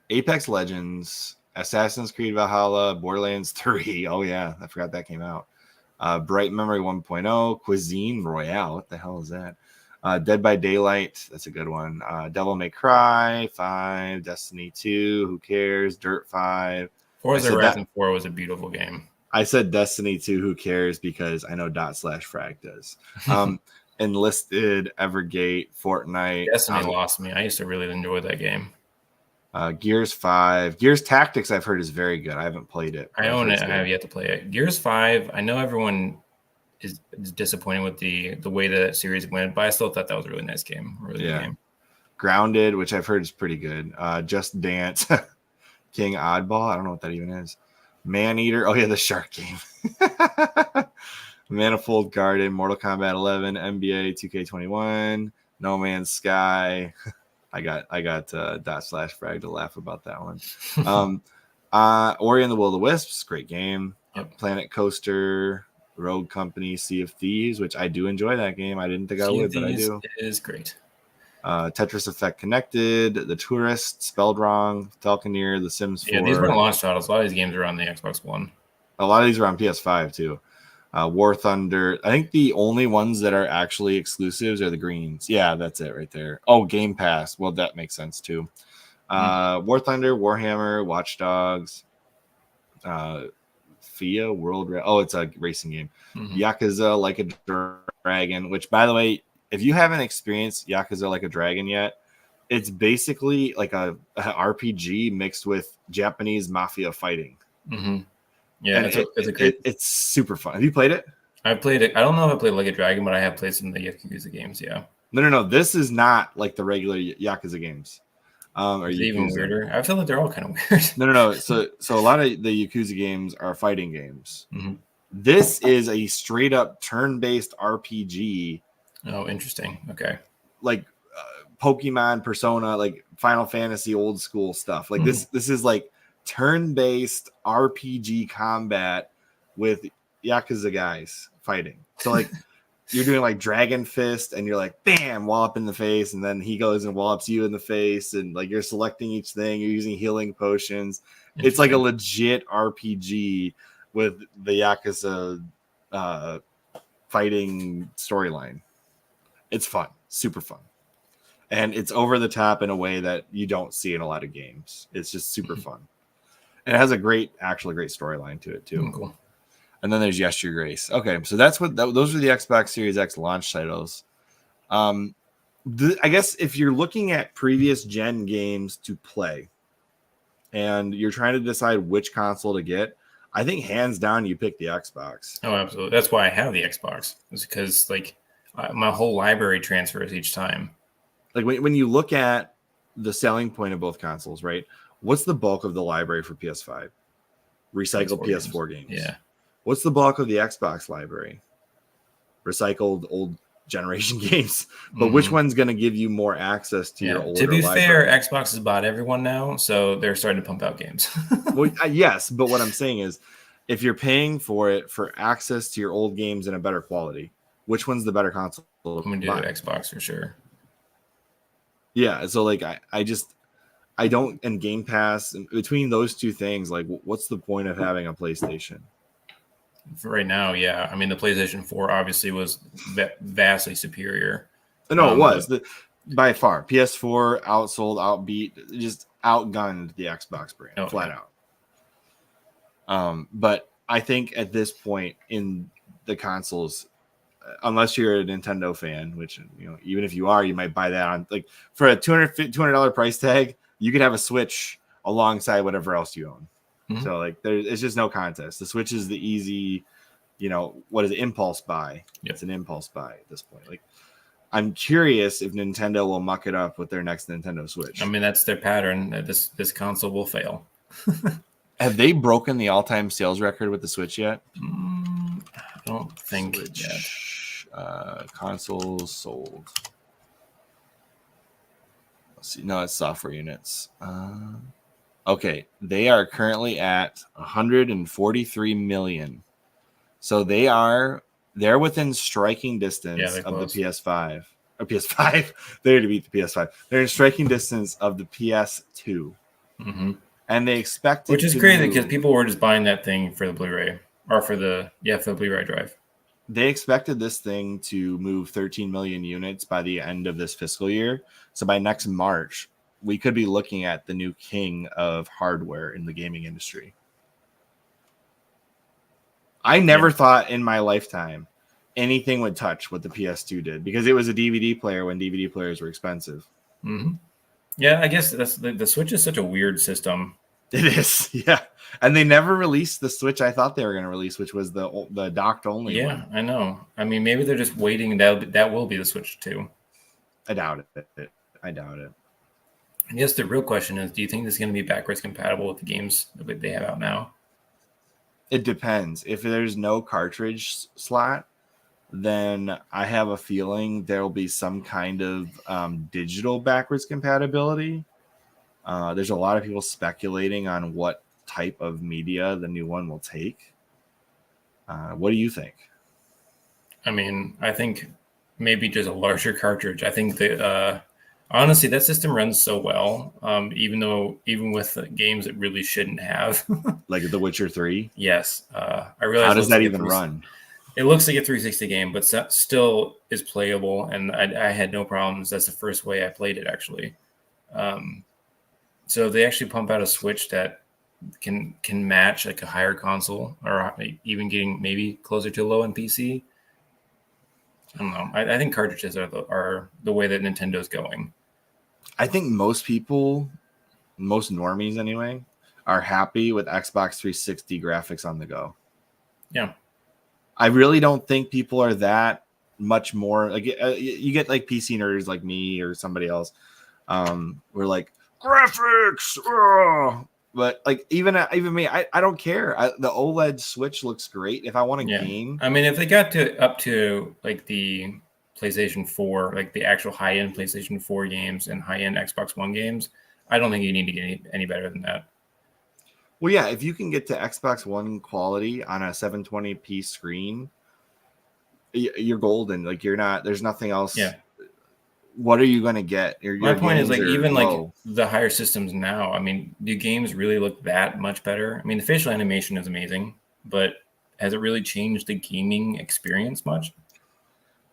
Apex Legends, Assassin's Creed Valhalla, Borderlands 3. Oh yeah, I forgot that came out. Bright Memory 1.0, Cuisine Royale. What the hell is that? Dead by Daylight. That's a good one. Devil May Cry 5, Destiny 2. Who cares? Dirt 5. Forza Horizon 4 was a beautiful game. I said Destiny 2. Who cares? Because I know /frag does. Enlisted, Evergate, Fortnite. Destiny lost me. I used to really enjoy that game. Gears 5. Gears Tactics, I've heard, is very good. I haven't played it. I own it. I have yet to play it. Gears 5, I know everyone is disappointed with the way that series went, but I still thought that was a really nice game. Really good game. Grounded, which I've heard is pretty good. Just Dance. King Oddball. I don't know what that even is. Maneater. Oh, yeah, the shark game. Manifold Garden. Mortal Kombat 11. NBA 2K21. No Man's Sky. I got /frag to laugh about that one. Ori and the Will of the Wisps, great game. Yep. Planet Coaster, Rogue Company, Sea of Thieves, which I do enjoy that game. I didn't think I would, but I do. It is great. Tetris Effect Connected, The Tourist, Spelled Wrong, Falconeer, The Sims 4. Yeah, these weren't launch titles. A lot of these games are on the Xbox One. A lot of these are on PS5 too. War Thunder. I think the only ones that are actually exclusives are the greens. Yeah, that's it right there. Oh, Game Pass. Well, that makes sense too. War Thunder, Warhammer, Watch Dogs, FIA World. It's a racing game. Yakuza Like a Dragon. Which, by the way, if you haven't experienced Yakuza Like a Dragon yet, it's basically like a RPG mixed with Japanese mafia fighting. Yeah, it's super fun. Have you played it? I've played it. I don't know if I played Like a Dragon, but I have played some of the Yakuza games. Yeah. No. This is not like the regular Yakuza games. Is it even weirder? I feel like they're all kind of weird. No. So a lot of the Yakuza games are fighting games. This is a straight up turn-based RPG. Oh, interesting. Okay. Like Pokemon, Persona, like Final Fantasy, old school stuff. Like this is like turn-based RPG combat with Yakuza guys fighting. So like you're doing like Dragon Fist and you're like bam, wallop in the face, and then he goes and wallops you in the face, and like you're selecting each thing, you're using healing potions. It's like a legit RPG with the Yakuza fighting storyline. It's fun, super fun. And it's over the top in a way that you don't see in a lot of games. It's just super fun. And it has a great storyline to it too. Cool. And then there's Yes Your Grace. Okay, so those are the Xbox Series X launch titles. I guess if you're looking at previous gen games to play, and you're trying to decide which console to get, I think hands down you pick the Xbox. Oh, absolutely. That's why I have the Xbox. It's because like my whole library transfers each time. Like when you look at the selling point of both consoles, right? What's the bulk of the library for PS5? Recycled PS4 games. Yeah. What's the bulk of the Xbox library? Recycled old generation games. But which one's going to give you more access to your older library? To be fair, Xbox has bought everyone now, so they're starting to pump out games. Well, yes, but what I'm saying is if you're paying for it for access to your old games in a better quality, which one's the better console? I'm going to do the Xbox for sure. Yeah, so like I don't, and Game Pass, between those two things, like what's the point of having a PlayStation? For right now, yeah. I mean, the PlayStation 4 obviously was vastly superior. No, it was. By far. PS4 outsold, outbeat, just outgunned the Xbox brand, flat out. But I think at this point in the consoles, unless you're a Nintendo fan, which, you know, even if you are, you might buy that on, like, for a $200 price tag, you could have a Switch alongside whatever else you own. So like it's just no contest. The Switch is the easy, you know, what is it? Impulse buy. Yep. It's an impulse buy at this point. Like I'm curious if Nintendo will muck it up with their next Nintendo Switch. I mean, that's their pattern. This console will fail. Have they broken the all-time sales record with the Switch yet? I don't think Switch, yet. Consoles sold. No, it's software units. Okay, they are currently at 143 million. So they're within striking distance of the PS5 or PS5. They're to beat the PS5. They're in striking distance of the PS2, and they expect which is crazy because people were just buying that thing for the Blu-ray or for the Blu-ray drive. They expected this thing to move 13 million units by the end of this fiscal year. So by next March, we could be looking at the new king of hardware in the gaming industry. I never thought in my lifetime anything would touch what the PS2 did because it was a DVD player when DVD players were expensive. Yeah, I guess that's the Switch is such a weird system. It is, yeah. And they never released the Switch I thought they were going to release, which was the docked only one. Yeah, I know. I mean, maybe they're just waiting. That will be the Switch 2. I doubt it. I doubt it. I guess the real question is, do you think this is going to be backwards compatible with the games that they have out now? It depends. If there's no cartridge slot, then I have a feeling there will be some kind of digital backwards compatibility. There's a lot of people speculating on what type of media the new one will take. What do you think? I mean, I think maybe just a larger cartridge. I think that honestly, that system runs so well. Even with games it really shouldn't have, like The Witcher 3. Yes, I realize. How does that even run? It looks like a 360 game, but still is playable, and I had no problems. That's the first way I played it, actually. So they actually pump out a Switch that can match like a higher console, or even getting maybe closer to a low-end PC. I don't know. I think cartridges are the way that Nintendo's going. I think most people, most normies anyway, are happy with Xbox 360 graphics on the go. Yeah. I really don't think people are that much more like you get like PC nerds like me or somebody else. We're like graphics, but like even me, I don't care. The OLED Switch looks great if I want to game. I mean, if they got up to like the PlayStation 4, like the actual high-end PlayStation 4 games and high-end Xbox One games, I don't think you need to get any better than that. Well, yeah, if you can get to Xbox One quality on a 720p screen, you're golden. Like there's nothing else. Yeah. What are you going to get? My point is like even low. Like the higher systems now, I mean, do games really look that much better? I mean, the facial animation is amazing, but has it really changed the gaming experience much?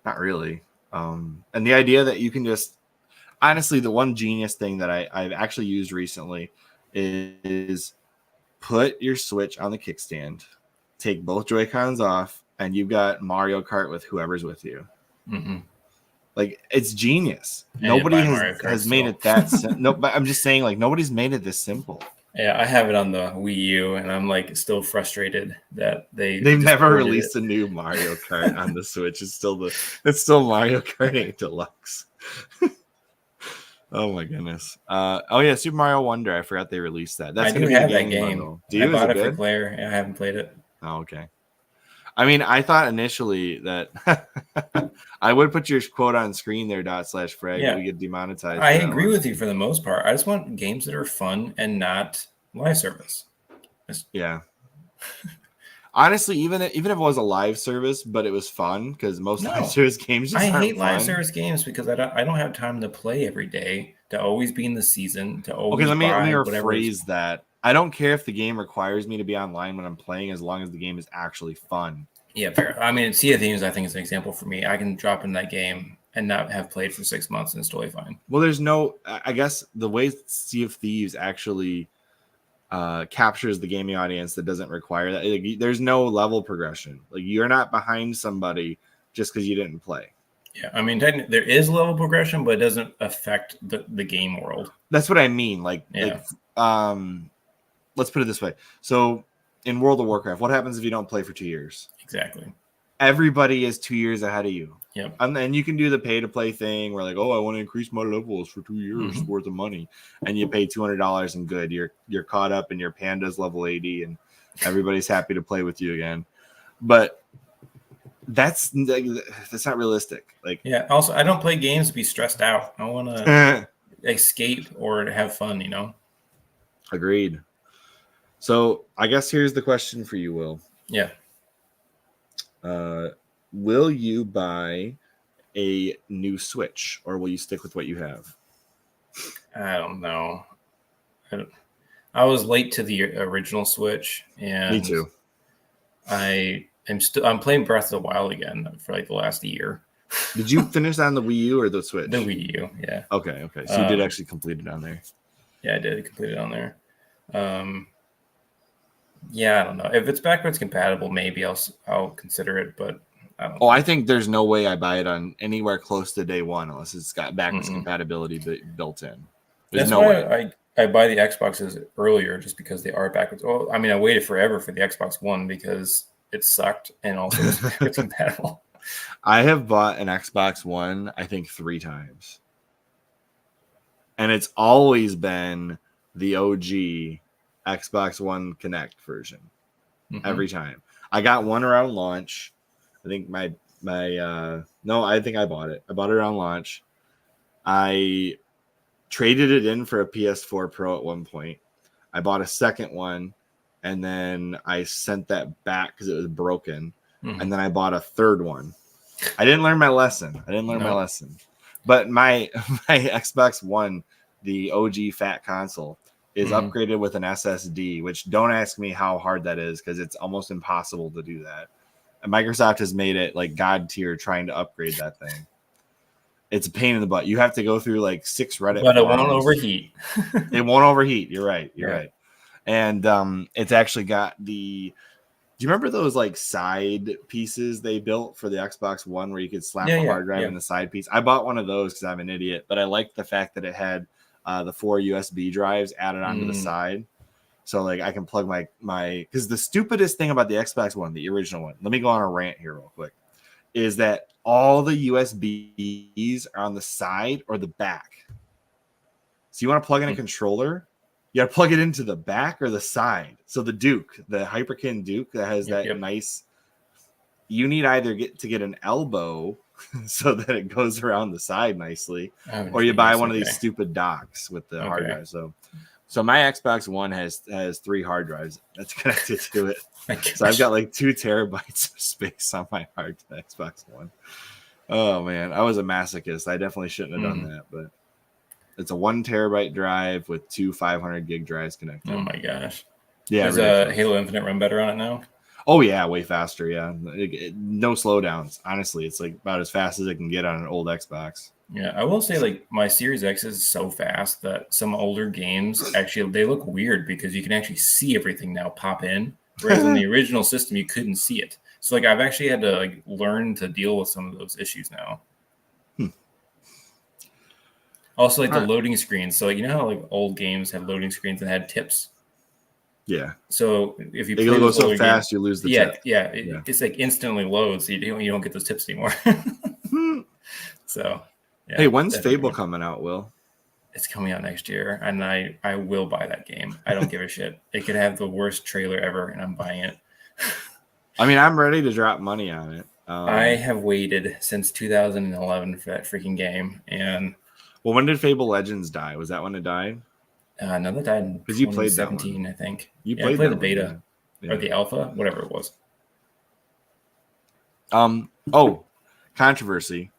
Not really. And the idea that you can just honestly, the one genius thing that I've actually used recently is put your Switch on the kickstand, take both Joy-Cons off, and you've got Mario Kart with whoever's with you. Like, it's genius. Nobody has made it that no, but I'm just saying, like, nobody's made it this simple. Yeah, I have it on the Wii U, and I'm like still frustrated that they've never released a new Mario Kart on the Switch. It's still Mario Kart 8 Deluxe. Oh my goodness. Super Mario Wonder. I forgot they released that. That's gonna be have that game. Bundle. Do you? I bought it for Claire. Yeah, I haven't played it. Oh, okay. I mean, I thought initially that I would put your quote on screen there, /Frag. Yeah. We get demonetized. I agree with you for the most part. I just want games that are fun and not live service. Yeah. Honestly, even if it was a live service, but it was fun because most live service games just aren't hate fun. Live service games because I don't have time to play every day, to always be in the season, to always. Okay, let me rephrase that. I don't care if the game requires me to be online when I'm playing, as long as the game is actually fun. Yeah, fair. I mean, Sea of Thieves, I think, is an example for me. I can drop in that game and not have played for 6 months, and it's totally fine. Well, I guess the way Sea of Thieves actually captures the gaming audience that doesn't require that. Like, there's no level progression. Like, you're not behind somebody just because you didn't play. Yeah, I mean, technically, there is level progression, but it doesn't affect the game world. That's what I mean. Let's put it this way. So in World of Warcraft, what happens if you don't play for 2 years? Exactly. Everybody is 2 years ahead of you. Yep. And then you can do the pay-to-play thing where, like, I want to increase my levels for 2 years worth of money. And you pay $200 and good. You're caught up and your panda's level 80 and everybody's happy to play with you again. But that's not realistic. Like, yeah. Also, I don't play games to be stressed out. I want to escape or to have fun, Agreed. So I guess here's the question for you, Will. Yeah. Will you buy a new Switch, or will you stick with what you have? I don't know. I was late to the original Switch, and Me too. I'm playing Breath of the Wild again for like the last year. Did you finish on the Wii U or the Switch? The Wii U, yeah. Okay. So you did actually complete it on there. Yeah, I did complete it on there. Yeah, I don't know. If it's backwards compatible, maybe I'll consider it, but I don't know. I think there's no way I buy it on anywhere close to day one unless it's got backwards compatibility built in. There's no way. I buy the Xboxes earlier just because they are backwards. Well, I mean, I waited forever for the Xbox One because it sucked and also was backwards compatible. I have bought an Xbox One, I think 3 times. And it's always been the OG Xbox One Connect version. Every time. I got one around launch. I think I think I bought it. I bought it around launch. I traded it in for a PS4 Pro at one point. I bought a second one, and then I sent that back because it was broken. And then I bought a third one. I didn't learn my lesson. But my Xbox One, the OG fat console, is upgraded with an SSD, which don't ask me how hard that is because it's almost impossible to do that. And Microsoft has made it like God tier trying to upgrade that thing. It's a pain in the butt. You have to go through like 6 Reddit but forums. It won't overheat. It won't overheat. You're right. And it's actually got the... Do you remember those like side pieces they built for the Xbox One where you could slap a hard drive in the side piece? I bought one of those because I'm an idiot, but I liked the fact that it had the 4 USB drives added onto the side. So like I can plug my because the stupidest thing about the Xbox One, the original one, let me go on a rant here real quick, is that all the USBs are on the side or the back. So you want to plug in a controller, you got to plug it into the back or the side. So the Duke, the Hyperkin Duke that has that nice, you need either get an elbow so that it goes around the side nicely, or you buy one of these stupid docks with the hard drive. So my Xbox One has 3 hard drives that's connected to it. So I've got like 2 terabytes of space on my Xbox One. Oh man, I was a masochist. I definitely shouldn't have done that, but it's a 1 terabyte drive with 2 500 gig drives connected. Oh my gosh. Yeah. Does Halo Infinite run better on it now? Oh yeah, way faster. Yeah, no slowdowns. Honestly, it's like about as fast as it can get on an old Xbox. Yeah, I will say like my Series X is so fast that some older games actually they look weird because you can actually see everything now pop in, whereas in the original system you couldn't see it. So like I've actually had to like learn to deal with some of those issues now. Also, like the loading screens. So like you know how like old games had loading screens and had tips. Yeah. So if you go so fast, you lose the tip. Yeah. It's like instantly loads. So you don't get those tips anymore. So. Yeah, hey, when's Fable coming out, Will? It's coming out next year, and I will buy that game. I don't give a shit. It could have the worst trailer ever, and I'm buying it. I mean, I'm ready to drop money on it. I have waited since 2011 for that freaking game. And well, when did Fable Legends die? Was that when it died? No, that died in 2017, I think. You played the beta or the alpha, whatever it was. Controversy.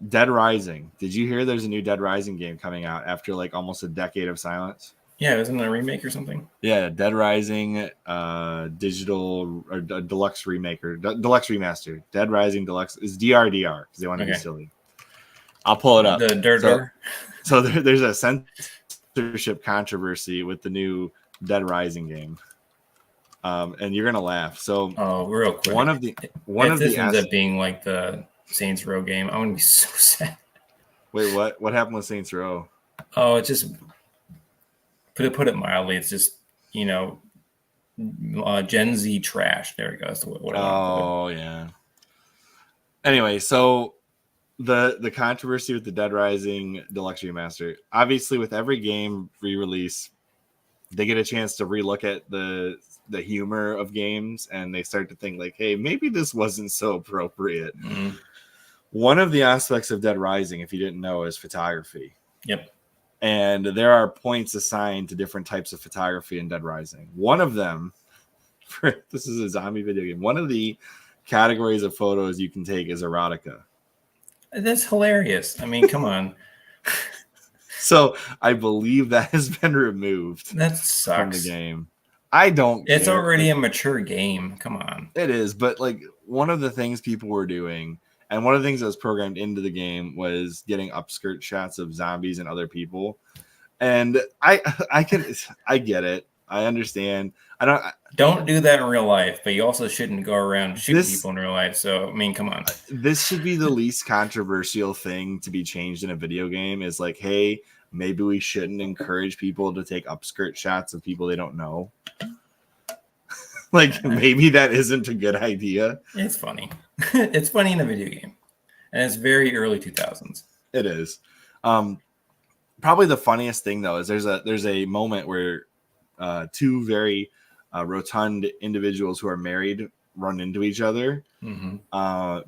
Dead Rising. Did you hear there's a new Dead Rising game coming out after like almost a decade of silence? Yeah, isn't it a remake or something? Yeah, Dead Rising digital or deluxe remake or deluxe remaster. Dead Rising Deluxe is DRDR because they want to be silly. I'll pull it up. So there's a censorship controversy with the new Dead Rising game. And you're gonna laugh. So real quick. One of this ends up being like the Saints Row game. I'm gonna be so sad. Wait, what? What happened with Saints Row? Oh, it's just put it mildly. It's just Gen Z trash. There we go. That's what yeah. Anyway, so the controversy with the Dead Rising Deluxe Remaster. Obviously, with every game re-release, they get a chance to relook at the humor of games, and they start to think like, hey, maybe this wasn't so appropriate. One of the aspects of Dead Rising, if you didn't know, is photography. Yep. And there are points assigned to different types of photography in Dead Rising. One of them, this is a zombie video game, one of the categories of photos you can take is erotica. That's hilarious. I mean, come on. So I believe that has been removed That sucks. from the game. I don't care. It's already a mature game. Come on. It is, but like one of the things people were doing, and one of the things that was programmed into the game was getting upskirt shots of zombies and other people. And I get it. I understand. Don't do that in real life, but you also shouldn't go around shooting people in real life. So, I mean, come on. This should be the least controversial thing to be changed in a video game is like, hey, maybe we shouldn't encourage people to take upskirt shots of people they don't know. Like, maybe that isn't a good idea. It's funny. It's funny in a video game. And it's very early 2000s. It is. Probably the funniest thing, though, is there's a moment where two very rotund individuals who are married run into each other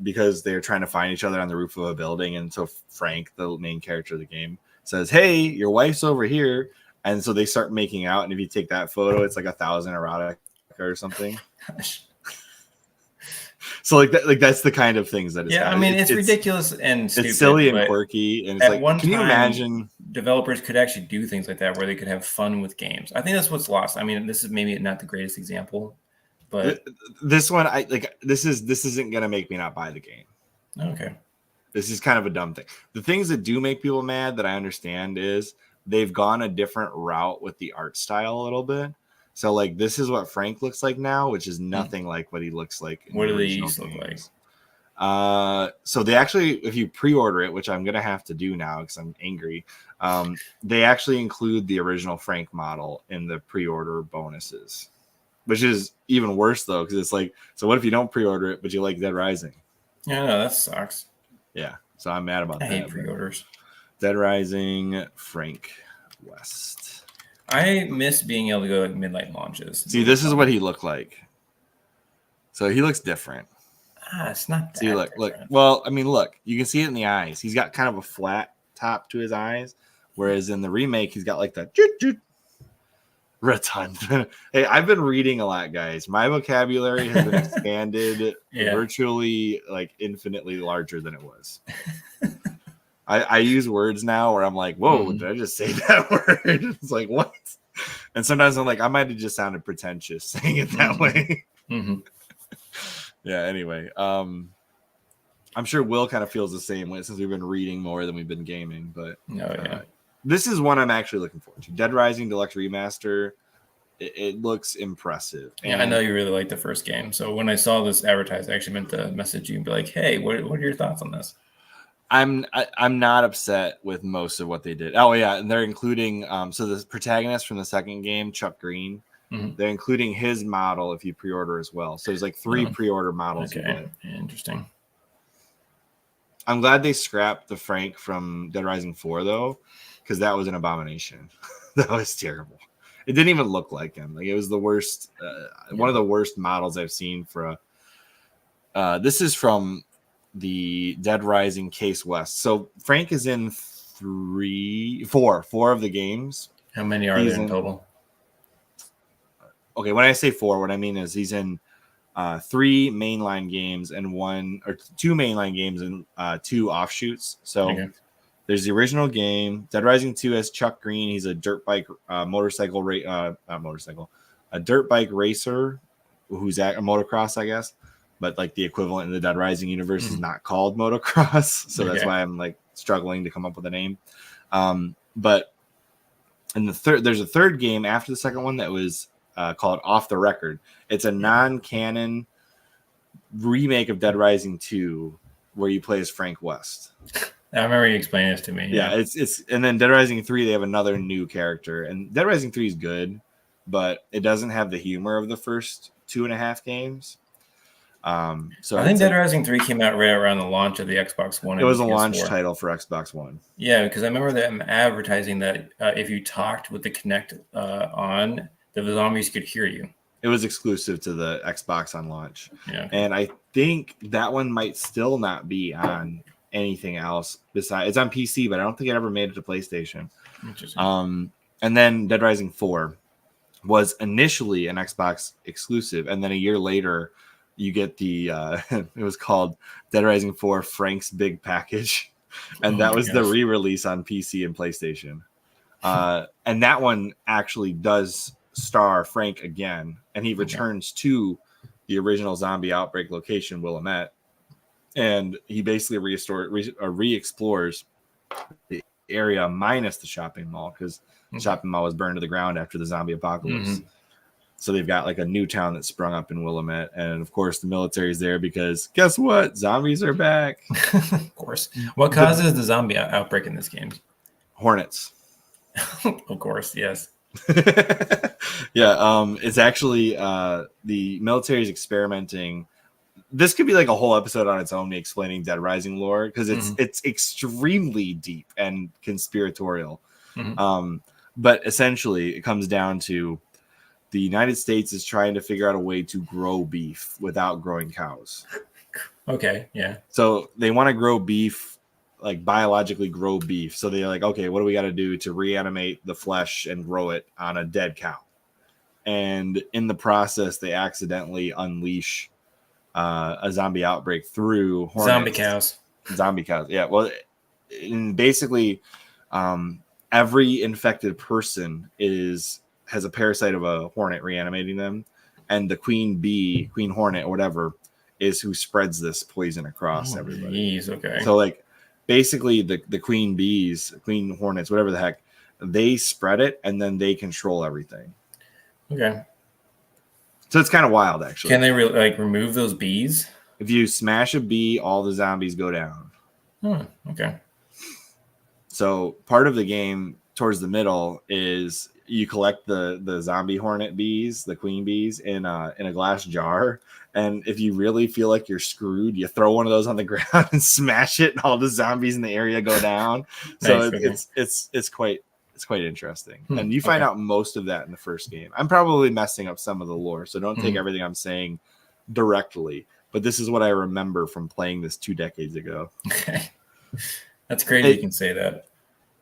because they're trying to find each other on the roof of a building. And so Frank, the main character of the game, says, hey, your wife's over here. And so they start making out. And if you take that photo, it's like 1,000 erotic or something. So that's the kind of things that it's I mean, it's ridiculous and stupid. It's silly and quirky. And it's like, can you imagine developers could actually do things like that where they could have fun with games? I think that's what's lost. I mean, this is maybe not the greatest example, but this one, this isn't gonna make me not buy the game. Okay. This is kind of a dumb thing. The things that do make people mad that I understand is they've gone a different route with the art style a little bit. So, like, this is what Frank looks like now, which is nothing like what he looks like. What do they used to look like? So they actually, if you pre-order it, which I'm going to have to do now because I'm angry, they actually include the original Frank model in the pre-order bonuses, which is even worse, though, because it's like, so what if you don't pre-order it, but you like Dead Rising? Yeah, no, that sucks. Yeah, so I'm mad about that. I hate pre-orders. Dead Rising, Frank West. I miss being able to go to midnight launches. See, this is what he looked like. So he looks different. It's not that See, look. Well, I mean, look. You can see it in the eyes. He's got kind of a flat top to his eyes, whereas in the remake, he's got like the rotund. Hey, I've been reading a lot, guys. My vocabulary has been expanded virtually, like infinitely larger than it was. I use words now where I'm like, whoa, did I just say that word? It's like, what? And sometimes I'm like, I might have just sounded pretentious saying it that way. Yeah, anyway. I'm sure Will kind of feels the same way since we've been reading more than we've been gaming. But this is one I'm actually looking forward to. Dead Rising Deluxe Remaster. It looks impressive. Yeah, I know you really liked the first game. So when I saw this advertised, I actually meant to message you and be like, hey, what are your thoughts on this? I'm not upset with most of what they did. Oh yeah, and they're including so the protagonist from the second game, Chuck Green, they're including his model if you pre-order as well. So there's like 3 pre-order models. Okay, interesting. I'm glad they scrapped the Frank from Dead Rising 4 though, because that was an abomination. That was terrible. It didn't even look like him. Like it was the worst, one of the worst models I've seen for a. This is from the Dead Rising Case West. So Frank is in 4 of the games. How many are there in total? Okay, when I say 4, what I mean is he's in 3 mainline games and 2 mainline games and 2 offshoots. So there's the original game. Dead Rising 2 has Chuck Green. He's a dirt bike a dirt bike racer who's at a motocross, I guess. But like the equivalent in the Dead Rising universe is not called motocross. So that's why I'm like struggling to come up with a name. But in there's a third game after the second one that was called Off the Record. It's a non-canon remake of Dead Rising 2 where you play as Frank West. I remember you explaining this to me. Yeah, it's and then Dead Rising 3 they have another new character. And Dead Rising 3 is good, but it doesn't have the humor of the first 2.5 games. So I think Dead Rising 3 came out right around the launch of the Xbox One. It was a launch title for Xbox One. Yeah, because I remember them advertising that if you talked with the Kinect on, the zombies could hear you. It was exclusive to the Xbox on launch. Yeah. And I think that one might still not be on anything else besides. It's on PC, but I don't think it ever made it to PlayStation. Interesting. And then Dead Rising 4 was initially an Xbox exclusive, and then a year later, you get the it was called Dead Rising 4 Frank's Big Package, and that was the re-release on PC and PlayStation. And that one actually does star Frank again, and he returns to the original zombie outbreak location, Willamette, and he basically re-explores the area minus the shopping mall, because the shopping mall was burned to the ground after the zombie apocalypse. So they've got like a new town that sprung up in Willamette, and of course the military's there because guess what? Zombies are back. Of course. What causes the zombie outbreak in this game? Hornets. Of course, yes. Yeah, it's actually the military's experimenting. This could be like a whole episode on its own, me explaining Dead Rising lore, because it's extremely deep and conspiratorial. But essentially, it comes down to the United States is trying to figure out a way to grow beef without growing cows. Okay, yeah. So they want to grow beef, like biologically grow beef. So they're like, okay, what do we got to do to reanimate the flesh and grow it on a dead cow? And in the process, they accidentally unleash a zombie outbreak through hornets. Zombie cows. Yeah. Well, basically, every infected person has a parasite of a hornet reanimating them, and the queen hornet or whatever is who spreads this poison across everybody. Geez, okay. So like basically the queen hornets, whatever the heck, they spread it and then they control everything. Okay. So it's kind of wild, actually. Can they remove those bees? If you smash a bee, all the zombies go down. Okay. So part of the game towards the middle is you collect the zombie hornet bees, the queen bees, in a glass jar. And if you really feel like you're screwed, you throw one of those on the ground and smash it, and all the zombies in the area go down. So it's quite interesting. And you find out most of that in the first game. I'm probably messing up some of the lore, so don't take everything I'm saying directly. But this is what I remember from playing this 2 decades ago. Okay. That's crazy you can say that.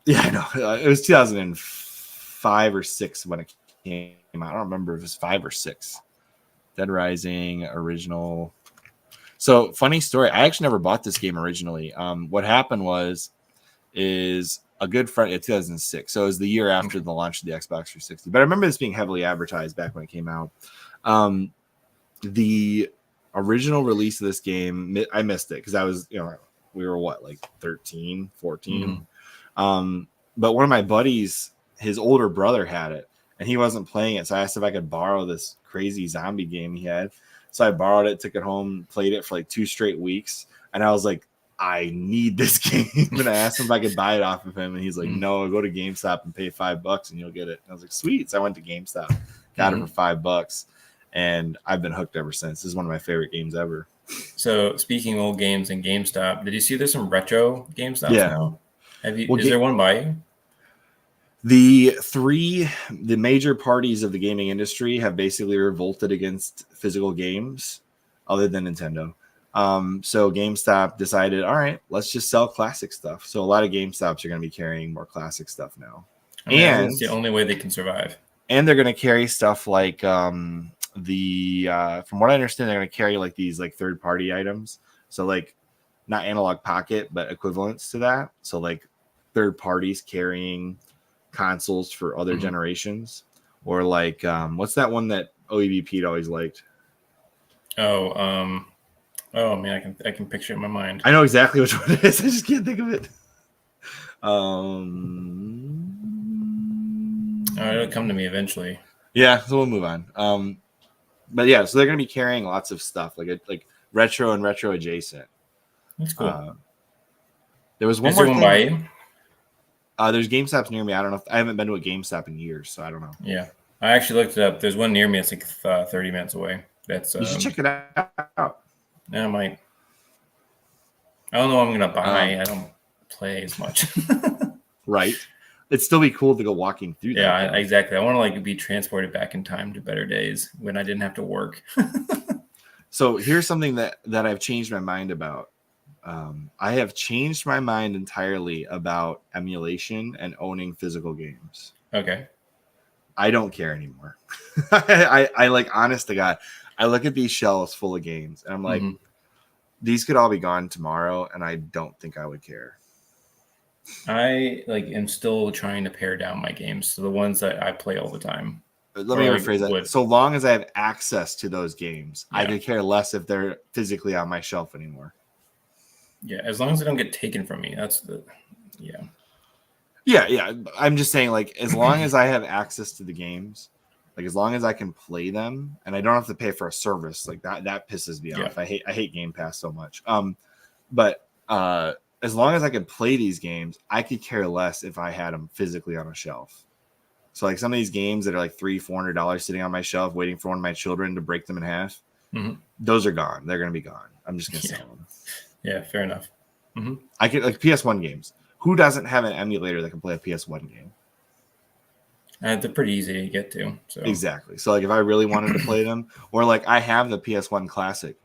Yeah, I know. It was 2005 or 6 when it came out. I don't remember if it was 5 or 6. Dead Rising original. So funny story. I actually never bought this game originally. What happened is a good friend. It's 2006, so it was the year after the launch of the Xbox 360. But I remember this being heavily advertised back when it came out. The original release of this game, I missed it because I was, we were like 13, 14. But one of my buddies, his older brother had it, and he wasn't playing it. So I asked if I could borrow this crazy zombie game he had. So I borrowed it, took it home, played it for like 2 straight weeks. And I was like, I need this game. And I asked him if I could buy it off of him. And he's like, no, go to GameStop and pay $5 and you'll get it. And I was like, sweet. So I went to GameStop, got it for $5. And I've been hooked ever since. This is one of my favorite games ever. So speaking of old games and GameStop, did you see there's some retro GameStop now? Is there one by you? The major parties of the gaming industry have basically revolted against physical games other than Nintendo. So GameStop decided, all right, let's just sell classic stuff. So a lot of GameStops are going to be carrying more classic stuff now. And it's the only way they can survive. And they're going to carry stuff like from what I understand, they're going to carry like these like third-party items. So like not Analog Pocket, but equivalents to that. So like third parties carrying consoles for other generations, or like what's that one that OEBP always liked? Oh man, I can picture it in my mind. I know exactly which one it is. I just can't think of it. It'll come to me eventually. Yeah, so we'll move on. But yeah, so they're gonna be carrying lots of stuff like retro and retro adjacent. That's cool. There was one more thing. By you? There's GameStops near me. I don't know. I haven't been to a GameStop in years, so I don't know. Yeah, I actually looked it up. There's one near me. It's like 30 minutes away. You should check it out. Yeah, I might. I don't know what I'm gonna buy. I don't play as much. Right. It'd still be cool to go walking through that. Yeah, exactly. I want to be transported back in time to better days when I didn't have to work. So here's something that I've changed my mind about. I have changed my mind entirely about emulation and owning physical games. Okay. I don't care anymore. I like, honest to God, I look at these shelves full of games and I'm like, these could all be gone tomorrow, and I don't think I would care. I am still trying to pare down my games to the ones that I play all the time. Let me rephrase that. So long as I have access to those games, I could care less if they're physically on my shelf anymore. Yeah, as long as they don't get taken from me. That's the Yeah. I'm just saying, like, as long as I have access to the games, like as long as I can play them and I don't have to pay for a service, like that pisses me off. I hate Game Pass so much. But as long as I can play these games, I could care less if I had them physically on a shelf. So like some of these games that are like $300-$400 sitting on my shelf waiting for one of my children to break them in half, those are gone. They're going to be gone. I'm just going to sell them. Yeah, fair enough. I could, like, PS1 games. Who doesn't have an emulator that can play a PS1 game? They're pretty easy to get to. So. Exactly. So like if I really wanted to play them, or like I have the PS1 Classic,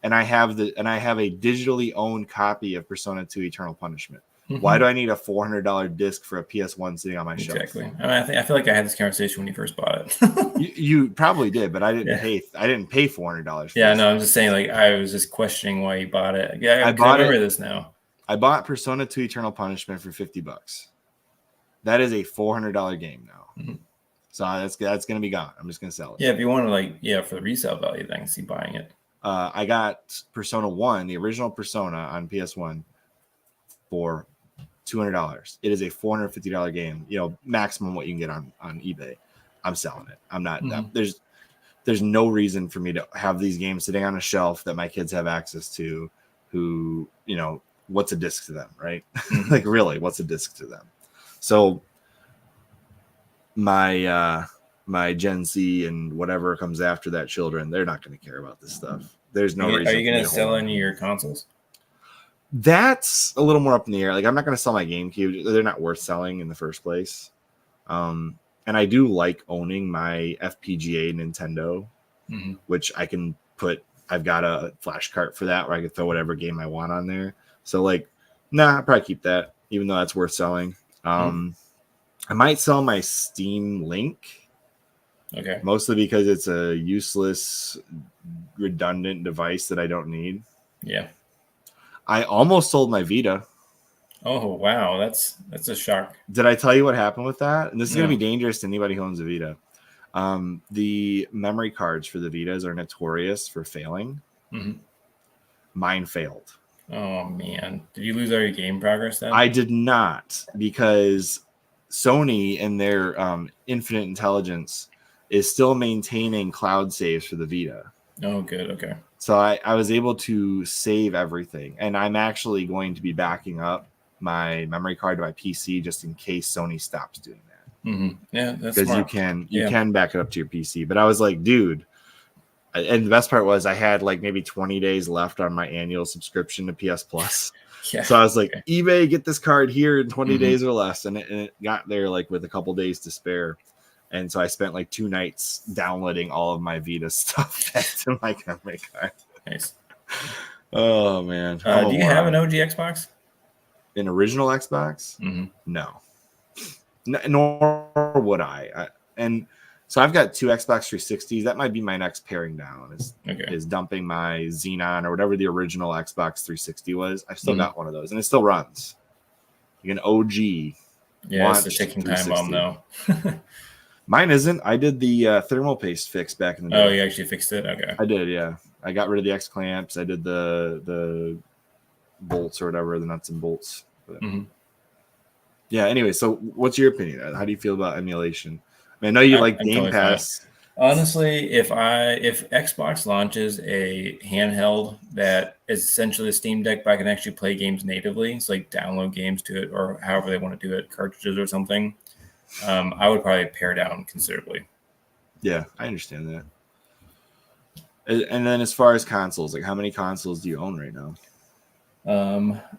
and I have a digitally owned copy of Persona 2 Eternal Punishment. Why do I need a $400 disc for a PS1 sitting on my shelf? Exactly. I mean, I feel like I had this conversation when you first bought it. you probably did, but I didn't pay. I didn't pay $400. Yeah, no, I'm just saying. Like, I was just questioning why you bought it. Yeah, I remember this now. I bought Persona 2 Eternal Punishment for $50. That is a $400 game now. So that's going to be gone. I'm just going to sell it. Yeah, if you want to, for the resale value, then I can see buying it. I got Persona 1, the original Persona on PS1 for $200. It is a $450 game, maximum what you can get on eBay. I'm selling it. I'm not, there's no reason for me to have these games sitting on a shelf that my kids have access to who, what's a disc to them, right? Like really, what's a disc to them? So my Gen Z and whatever comes after that children, they're not going to care about this stuff. There's no reason. Are you going to sell any of your consoles? That's a little more up in the air. Like I'm not going to sell my GameCube. They're not worth selling in the first place. And I do like owning my FPGA Nintendo, which I can put. I've got a flash cart for that where I can throw whatever game I want on there. So I'll probably keep that, even though that's worth selling. I might sell my Steam Link. Okay. Mostly because it's a useless, redundant device that I don't need. Yeah. I almost sold my Vita. Oh, wow. That's a shock. Did I tell you what happened with that? And this is going to be dangerous to anybody who owns a Vita. The memory cards for the Vitas are notorious for failing. Mine failed. Oh, man. Did you lose all your game progress then? I did not, because Sony and their infinite intelligence is still maintaining cloud saves for the Vita. Oh, good. Okay. So I was able to save everything. And I'm actually going to be backing up my memory card to my PC just in case Sony stops doing that. Yeah, that's because you can back it up to your PC. But I was like, dude, and the best part was I had maybe 20 days left on my annual subscription to PS Plus. So I was like, eBay, get this card here in 20 days or less. And it got there with a couple days to spare. And so I spent 2 nights downloading all of my Vita stuff back to my memory card. Nice. Oh, man. Do you have an OG Xbox? An original Xbox? No. Nor would I. And so I've got 2 Xbox 360s. That might be my next paring down is dumping my Xenon or whatever the original Xbox 360 was. I've still got one of those, and it still runs. An OG. Yeah, it's a ticking time bomb, though. Mine isn't. I did the thermal paste fix back in the day. Oh, you actually fixed it? Okay. I did, yeah. I got rid of the X clamps. I did the bolts or whatever, the nuts and bolts. But, yeah, anyway, so what's your opinion? How do you feel about emulation? I know you like Game totally Pass. Fine. Honestly, if Xbox launches a handheld that is essentially a Steam Deck, but I can actually play games natively, it's download games to it or however they want to do it, cartridges or something, I would probably pare down considerably. Yeah, I understand that. And then as far as consoles, how many consoles do you own right now?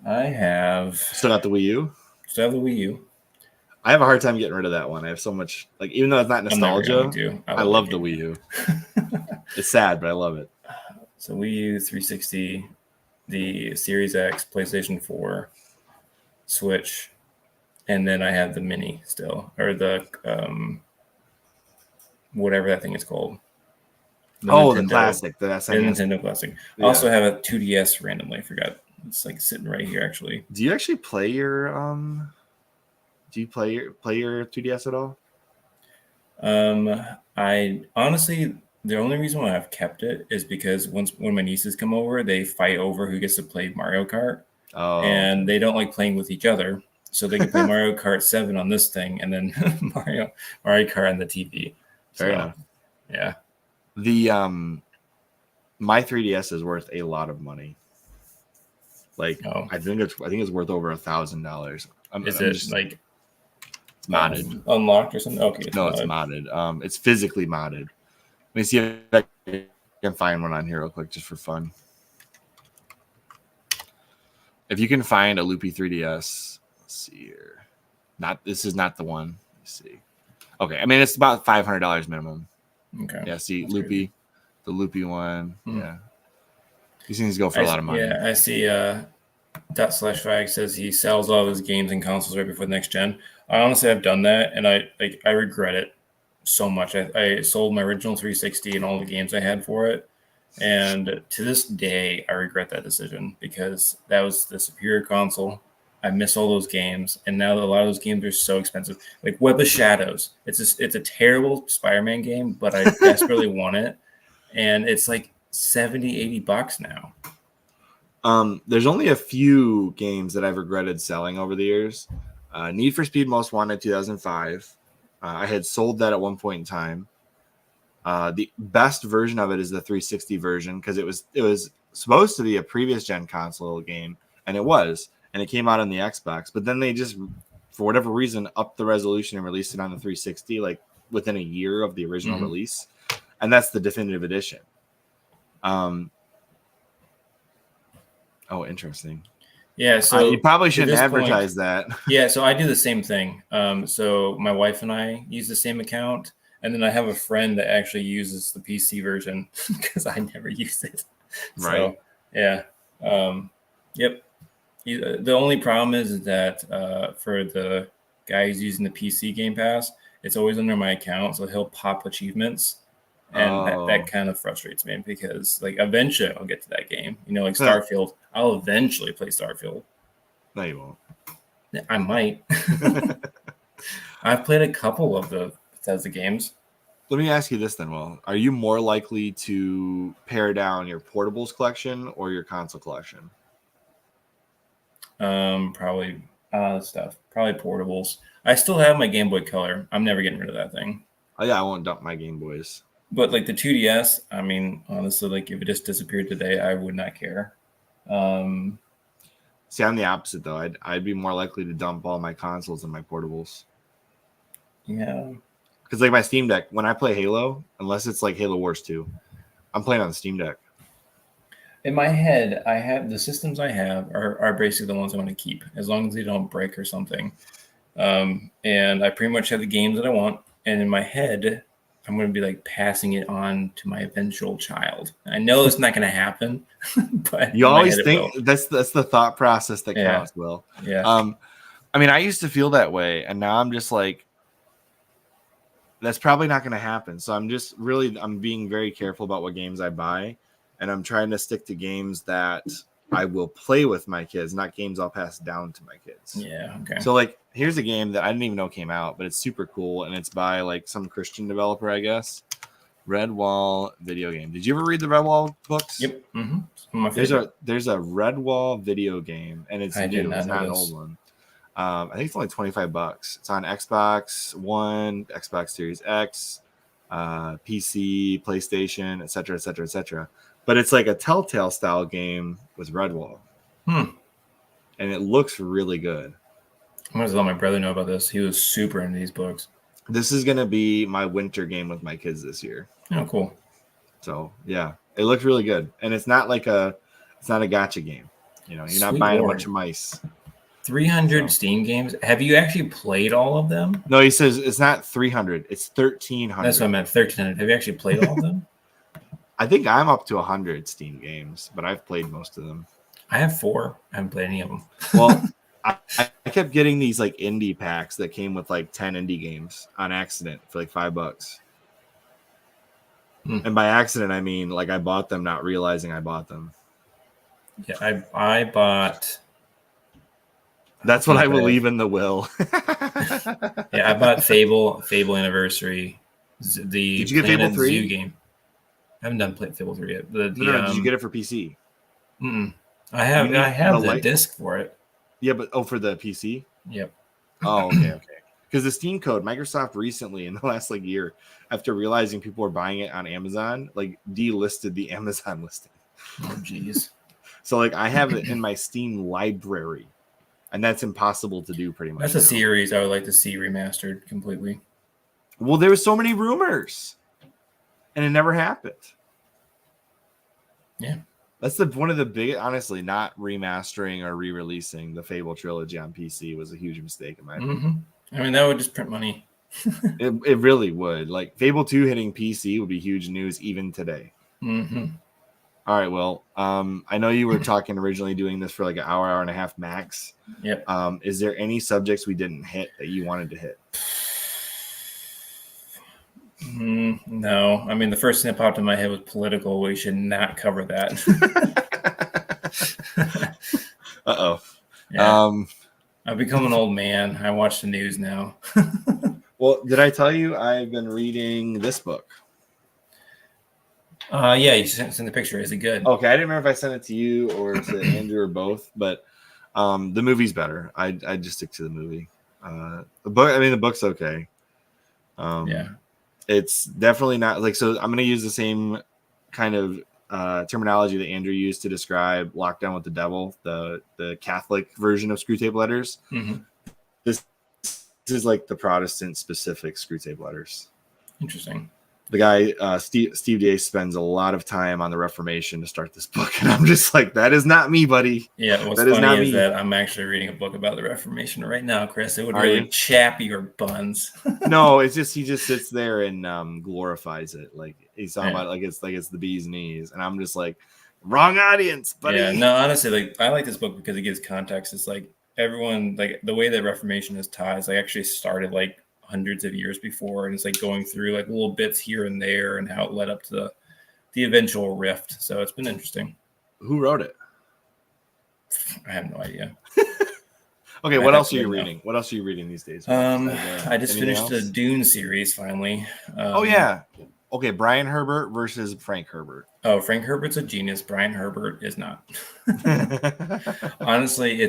I have still got the Wii U. Still have the Wii U. I have a hard time getting rid of that one. I have so much even though it's not nostalgia, I love the Wii U. It's sad, but I love it. So Wii U, 360, the Series X, PlayStation 4, Switch, and then I have the Mini still, or the whatever that thing is called. The classic, the SNES. Nintendo Classic. Yeah. I also have a 2DS randomly. I forgot. It's like sitting right here, actually. Do you actually play your Do you play your 2DS at all? I honestly, the only reason why I've kept it is because when my nieces come over, they fight over who gets to play Mario Kart. Oh, and they don't like playing with each other, so they can play Mario Kart 7 on this thing, and then Mario Kart on the TV. Fair enough. Yeah. The my 3DS is worth a lot of money. Like I think it's worth over $1,000. Is it it's modded, unlocked or something? Okay, no, it's modded. It's physically modded. Let me see if I can find one on here real quick, just for fun. If you can find a Loopy 3DS, let's see here. This is not the one. Let's see. Okay, I mean it's about $500 minimum. Okay. Yeah, see Loopy, the Loopy one. Yeah, these things go for a lot of money. Yeah, I see. /Fag says he sells all of his games and consoles right before the next gen. I honestly have done that, and I regret it so much. I sold my original 360 and all the games I had for it, and to this day I regret that decision because that was the superior console. I miss all those games, and now that a lot of those games are so expensive. Like Web of Shadows, it's a terrible Spider-Man game, but I desperately want it, and it's like $70-$80 now. There's only a few games that I've regretted selling over the years. Need for Speed Most Wanted 2005. I had sold that at one point in time. The best version of it is the 360 version because it was supposed to be a previous gen console game, and it was. And it came out on the Xbox, but then they just, for whatever reason, upped the resolution and released it on the 360, like within a year of the original release. And that's the definitive edition. Oh, interesting. Yeah, so you probably shouldn't advertise that. Yeah, so I do the same thing. So my wife and I use the same account, and then I have a friend that actually uses the PC version because I never use it. Right. So, yeah. Yep. The only problem is that for the guy who's using the PC Game Pass, it's always under my account, so he'll pop achievements, and that kind of frustrates me because like eventually I'll get to that game. Like Starfield, I'll eventually play Starfield. No, you won't. I might. I've played a couple of the Bethesda games. Let me ask you this then, Will. Are you more likely to pare down your portables collection or your console collection? Probably stuff. Probably portables. I still have my Game Boy Color. I'm never getting rid of that thing. Oh yeah, I won't dump my Game Boys. But like the 2DS, I mean, honestly, like if it just disappeared today, I would not care. See, I'm the opposite though. I'd be more likely to dump all my consoles than my portables. Yeah. Because like my Steam Deck, when I play Halo, unless it's like Halo Wars 2, I'm playing on the Steam Deck. In my head, I have the systems I have are basically the ones I want to keep, as long as they don't break or something. And I pretty much have the games that I want. And in my head, I'm going to be like passing it on to my eventual child. I know it's not going to happen, but you always think that's the thought process that counts, Will. Yeah. I mean, I used to feel that way, and now I'm just like, that's probably not going to happen. So I'm being very careful about what games I buy. And I'm trying to stick to games that I will play with my kids, not games I'll pass down to my kids. Yeah, okay. So, like, here's a game that I didn't even know came out, but it's super cool, and it's by, like, some Christian developer, I guess. Redwall video game. Did you ever read the Redwall books? Yep. There's a Redwall video game, and it's new. It's not an old one. I think it's only $25. It's on Xbox One, Xbox Series X, PC, PlayStation, etc., etc., etc. But it's like a Telltale style game with Redwall. And it looks really good. I'm going to let my brother know about this. He was super into these books. This is going to be my winter game with my kids this year. Oh, cool. So, yeah, it looks really good. And it's not a gacha game. You're not buying a bunch of mice. 300 Steam games. Have you actually played all of them? No, he says it's not 300. It's 1,300. That's what I meant, 1,300. Have you actually played all of them? I think I'm up to 100 Steam games, but I've played most of them. I have 4. I haven't played any of them. Well, I kept getting these like indie packs that came with like 10 indie games on accident for like $5. And by accident, I mean like I bought them not realizing I bought them. Yeah, I bought. That's what I will leave in the will. Yeah, I bought Fable Anniversary, the Did you get Planet Fable 3? Zoo game. I haven't done Fable 3 yet. No, did you get it for PC? I have the disc for it. Yeah, but for the PC? Yep. Oh, okay. Because the Steam code, Microsoft recently in the last like year, after realizing people were buying it on Amazon, like delisted the Amazon listing. Oh, jeez. So like I have it in my Steam library, and that's impossible to do pretty much. That's a series I would like to see remastered completely. Well, there were so many rumors, and it never happened. Yeah. That's one of the big, honestly, not remastering or re-releasing the Fable trilogy on PC was a huge mistake in my opinion. I mean, that would just print money. It really would. Like Fable 2 hitting PC would be huge news even today. All right, well, I know you were talking originally doing this for like an hour and a half max. Yep. Is there any subjects we didn't hit that you wanted to hit? No. I mean, the first thing that popped in my head was political. We should not cover that. Uh-oh. Yeah. I've become an old man. I watch the news now. Well, did I tell you I've been reading this book? Yeah, you sent the picture. Is it good? Okay, I didn't remember if I sent it to you or to Andrew or both, but the movie's better. I just stick to the movie. The book, I mean, the book's okay. Yeah. It's definitely not like, so I'm going to use the same kind of terminology that Andrew used to describe Lockdown with the Devil, the Catholic version of Screwtape Letters. This is like the Protestant specific Screwtape Letters. Interesting. The guy, Steve Day, spends a lot of time on the Reformation to start this book. And I'm just like, that is not me, buddy. Yeah, what's funny is that I'm actually reading a book about the Reformation right now, Chris. It would really chap your buns. No, it's just, he just sits there and glorifies it. Like he's talking about like it's the bee's knees. And I'm just like, wrong audience, buddy. Yeah, no, honestly, like I like this book because it gives context. It's like everyone, like the way that Reformation is taught is like actually started like hundreds of years before, and it's like going through like little bits here and there and how it led up to the eventual rift. So it's been interesting. Who wrote it? I have no idea. Okay, what else are you reading? What else are you reading these days? I just finished the Dune series finally. Oh yeah. Okay, Brian Herbert versus Frank Herbert. Oh, Frank Herbert's a genius. Brian Herbert is not. Honestly,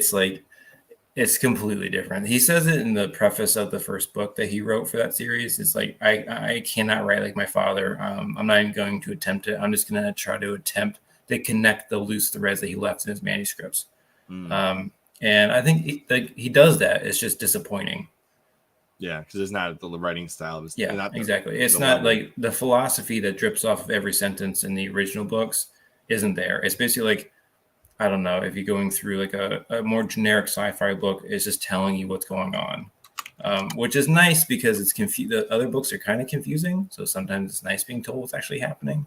it's completely different. He says it in the preface of the first book that he wrote for that series. It's like, I cannot write like my father. I'm not even going to attempt it. I'm just going to try to attempt to connect the loose threads that he left in his manuscripts. And I think he does that. It's just disappointing. Yeah, because it's not the writing style. Exactly. It's not like the philosophy that drips off of every sentence in the original books isn't there. It's basically like, I don't know, if you're going through like a more generic sci-fi book, it's just telling you what's going on, which is nice because it's the other books are kind of confusing. So sometimes it's nice being told what's actually happening.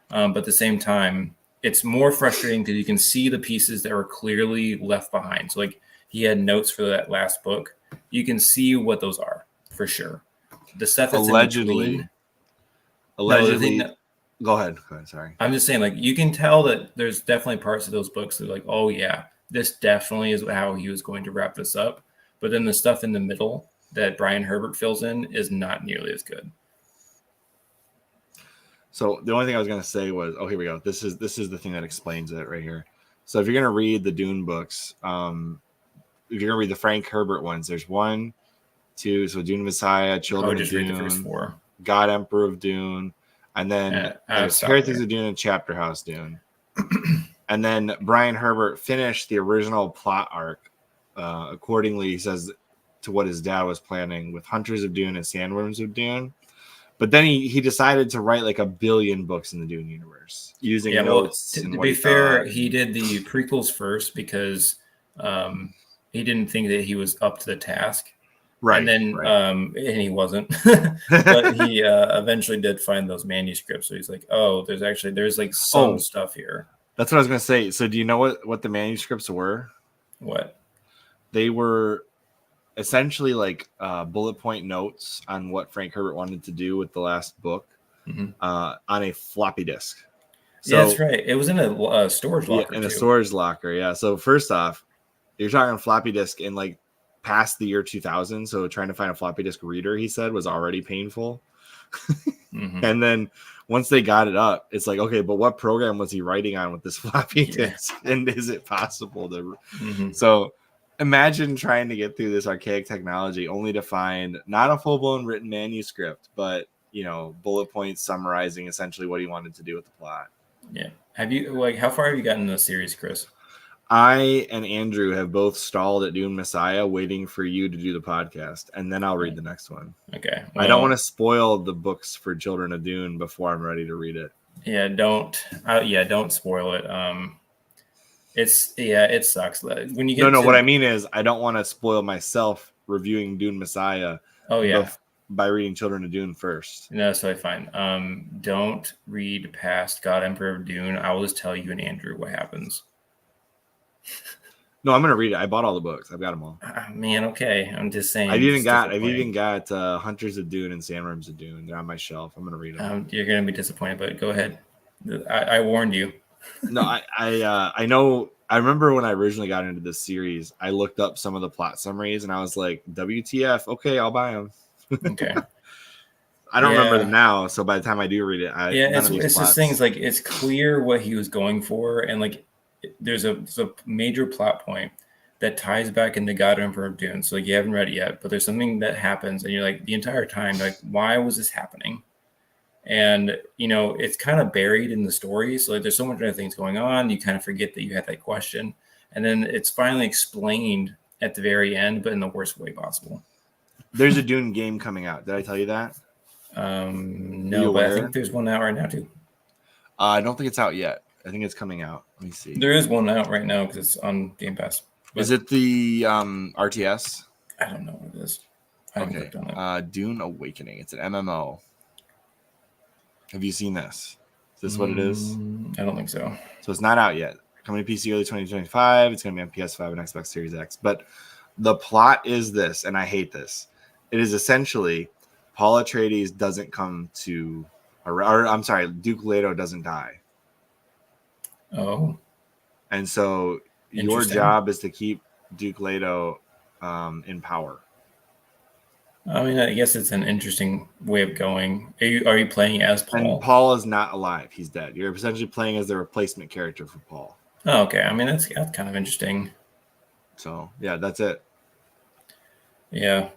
But at the same time, it's more frustrating because you can see the pieces that were clearly left behind. So like he had notes for that last book. You can see what those are for sure. The stuff that's allegedly. Go ahead. Sorry. I'm just saying, like, you can tell that there's definitely parts of those books that are like, oh, yeah, this definitely is how he was going to wrap this up. But then the stuff in the middle that Brian Herbert fills in is not nearly as good. So the only thing I was going to say was, here we go. This is the thing that explains it right here. So if you're going to read the Dune books, if you're going to read the Frank Herbert ones, there's 1, 2, so Dune Messiah, Children of Dune, read the first 4. God Emperor of Dune. And then there's Heretics of Dune and Chapter House Dune. And then Brian Herbert finished the original plot arc accordingly, he says, to what his dad was planning with Hunters of Dune and Sandworms of Dune. But then he decided to write like 1 billion books in the Dune universe using notes. To be fair, he did the prequels first because he didn't think that he was up to the task. Right. And then, and he wasn't, but he eventually did find those manuscripts. So he's like, oh, there's like some stuff here. That's what I was gonna say. So do you know what the manuscripts were? What? They were essentially like bullet point notes on what Frank Herbert wanted to do with the last book on a floppy disk. So, yeah, that's right. It was in a storage locker. In a storage locker. Yeah. So first off, you're talking floppy disk in like past the year 2000. So trying to find a floppy disk reader, he said, was already painful. And then once they got it up, it's like, okay, but what program was he writing on with this floppy disk? And is it possible to? So imagine trying to get through this archaic technology only to find not a full-blown written manuscript, but bullet points summarizing essentially what he wanted to do with the plot. Yeah. Have you how far have you gotten in the series, Chris? I and Andrew have both stalled at Dune Messiah, waiting for you to do the podcast, and then I'll read the next one. Okay. Well, I don't want to spoil the books for Children of Dune before I'm ready to read it. Yeah, don't spoil it. It sucks. When you get what I mean is I don't want to spoil myself reviewing Dune Messiah. Oh yeah. By reading Children of Dune first. No, that's totally fine. Don't read past God Emperor of Dune. I will just tell you and Andrew what happens. No, I'm gonna read it. I bought all the books. I've got them all. Man, okay. I'm just saying. I've even got Hunters of Dune and Sandworms of Dune. They're on my shelf. I'm gonna read them. You're gonna be disappointed, but go ahead. I warned you. No, I know. I remember when I originally got into this series, I looked up some of the plot summaries and I was like, WTF? Okay, I'll buy them. Okay. I don't remember them now, so by the time I do read it, it's just things like it's clear what he was going for, and like there's a major plot point that ties back into God Emperor of Dune. So like, you haven't read it yet, but there's something that happens, and you're like the entire time like, why was this happening? And it's kind of buried in the story, so like, there's so much other things going on, you kind of forget that you had that question, and then it's finally explained at the very end, but in the worst way possible. There's a Dune game coming out. Did I tell you that? No, but I think there's one out right now too. I don't think it's out yet. I think it's coming out. Let me see. There is one out right now because it's on Game Pass. Is it the RTS? I don't know what it is. I haven't clicked on it. Dune Awakening. It's an MMO. Have you seen this? Is this what it is? I don't think so. So it's not out yet. Coming to PC early 2025. It's going to be on PS5 and Xbox Series X. But the plot is this, and I hate this. It is essentially Paul Atreides doesn't come to, or I'm sorry, Duke Leto doesn't die. Oh. And so your job is to keep Duke Leto in power. I mean, I guess it's an interesting way of going. Are you playing as Paul? And Paul is not alive. He's dead. You're essentially playing as the replacement character for Paul. Oh, okay. I mean, that's kind of interesting. So, yeah, that's it. Yeah.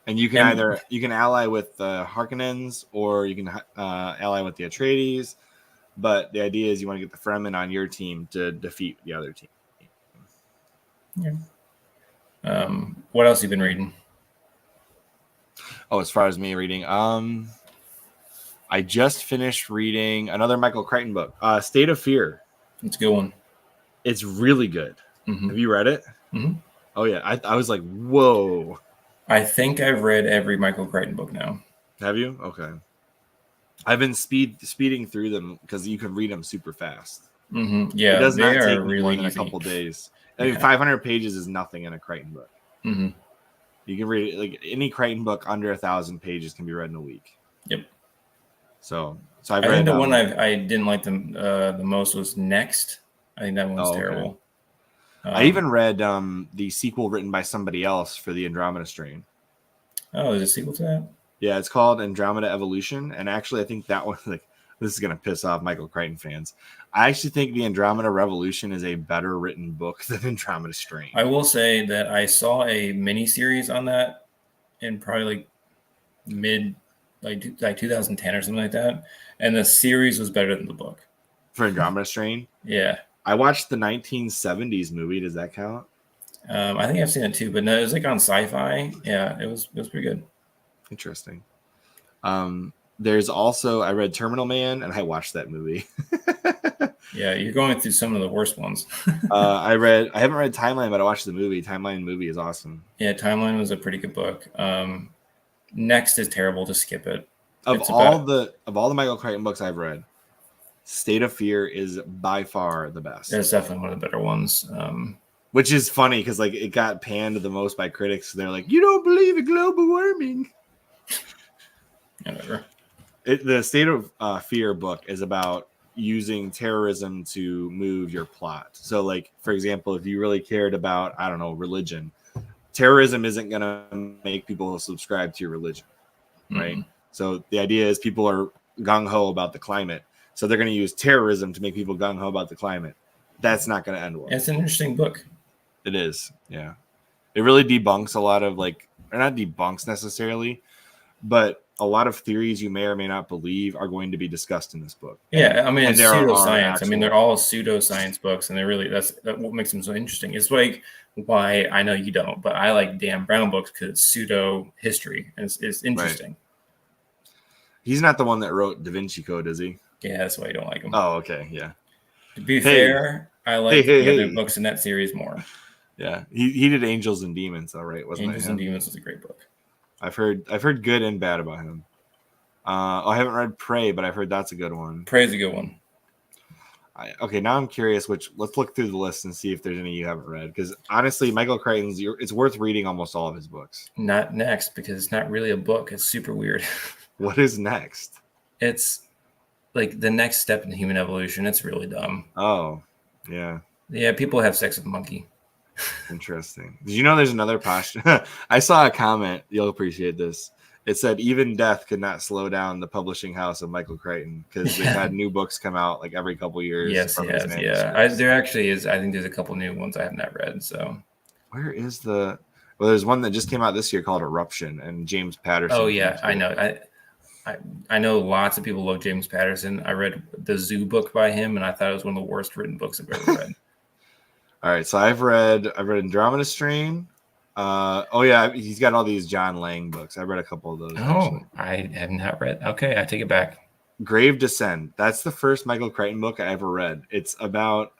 And you can you can ally with the Harkonnens or you can ally with the Atreides. But the idea is you want to get the Fremen on your team to defeat the other team. Yeah. What else have you been reading? Oh, as far as me reading, I just finished reading another Michael Crichton book, State of Fear. It's a good one. It's really good. Mm-hmm. Have you read it? Mm-hmm. Oh, yeah. I was like, whoa. I think I've read every Michael Crichton book now. Have you? Okay. I've been speeding through them because you can read them super fast. Mm-hmm. Yeah, it does not take really more than a couple days. I mean, 500 pages is nothing in a Crichton book. Mm-hmm. You can read it, like any Crichton book under 1,000 pages can be read in a week. Yep. So I think the one I didn't like the most was Next. I think that one's terrible. I even read the sequel written by somebody else for the Andromeda Strain. Oh, there's a sequel to that? Yeah, it's called Andromeda Evolution. And actually, I think that one, like, this is going to piss off Michael Crichton fans. I actually think the Andromeda Revolution is a better written book than Andromeda Strain. I will say that I saw a mini series on that in probably like 2010 or something like that. And the series was better than the book. For Andromeda Strain? Yeah. I watched the 1970s movie. Does that count? I think I've seen it too, but no, it was like on Sci-Fi. Yeah, it was pretty good. Interesting. There's also, I read Terminal Man and I watched that movie. Yeah, you're going through some of the worst ones. I haven't read Timeline, but I watched the movie. Timeline movie is awesome. Yeah, Timeline was a pretty good book. Next is terrible. Just skip it. Of all the Michael Crichton books I've read, State of Fear is by far the best. It's definitely one of the better ones. Which is funny because like it got panned the most by critics. They're like, "You don't believe in global warming." Whatever. The State of Fear book is about using terrorism to move your plot. So, like for example, if you really cared about, I don't know, religion, terrorism isn't going to make people subscribe to your religion, right? So the idea is people are gung ho about the climate, so they're going to use terrorism to make people gung ho about the climate. That's not going to end well. It's an interesting book. It is, yeah. It really debunks a lot of or not debunks necessarily, but a lot of theories you may or may not believe are going to be discussed in this book. Yeah, I mean, it's pseudoscience. I mean, they're all pseudoscience books, and they're really that's what makes them so interesting. It's like why I know you don't, but I like Dan Brown books because it's pseudo history, and it's interesting. Right. He's not the one that wrote Da Vinci Code, is he? Yeah, that's why you don't like him. Oh, okay, yeah. To be fair, I like the other books in that series more. Yeah, he did Angels and Demons, though, right? Wasn't Angels and Demons was a great book. I've heard good and bad about him. I haven't read Prey, but I've heard that's a good one. Prey's a good one. Okay, now I'm curious. Let's look through the list and see if there's any you haven't read. Because honestly, Michael Crichton's it's worth reading almost all of his books. Not Next, because it's not really a book. It's super weird. What is Next? It's like the next step in human evolution. It's really dumb. Oh, yeah. Yeah, people have sex with a monkey. Interesting. Did you know there's another posture? I saw a comment. You'll appreciate this. It said even death could not slow down the publishing house of Michael Crichton because they've had new books come out like every couple years. Yes. There actually is. I think there's a couple new ones I have not read. So where is the? Well, there's one that just came out this year called Eruption, and James Patterson. Oh yeah, I know. I know lots of people love James Patterson. I read the Zoo book by him, and I thought it was one of the worst written books I've ever read. All right, so I've read Andromeda Strain. He's got all these John Lang books. I read a couple of those. Oh, I have not read. Okay, I take it back. Grave Descent. That's the first Michael Crichton book I ever read. It's about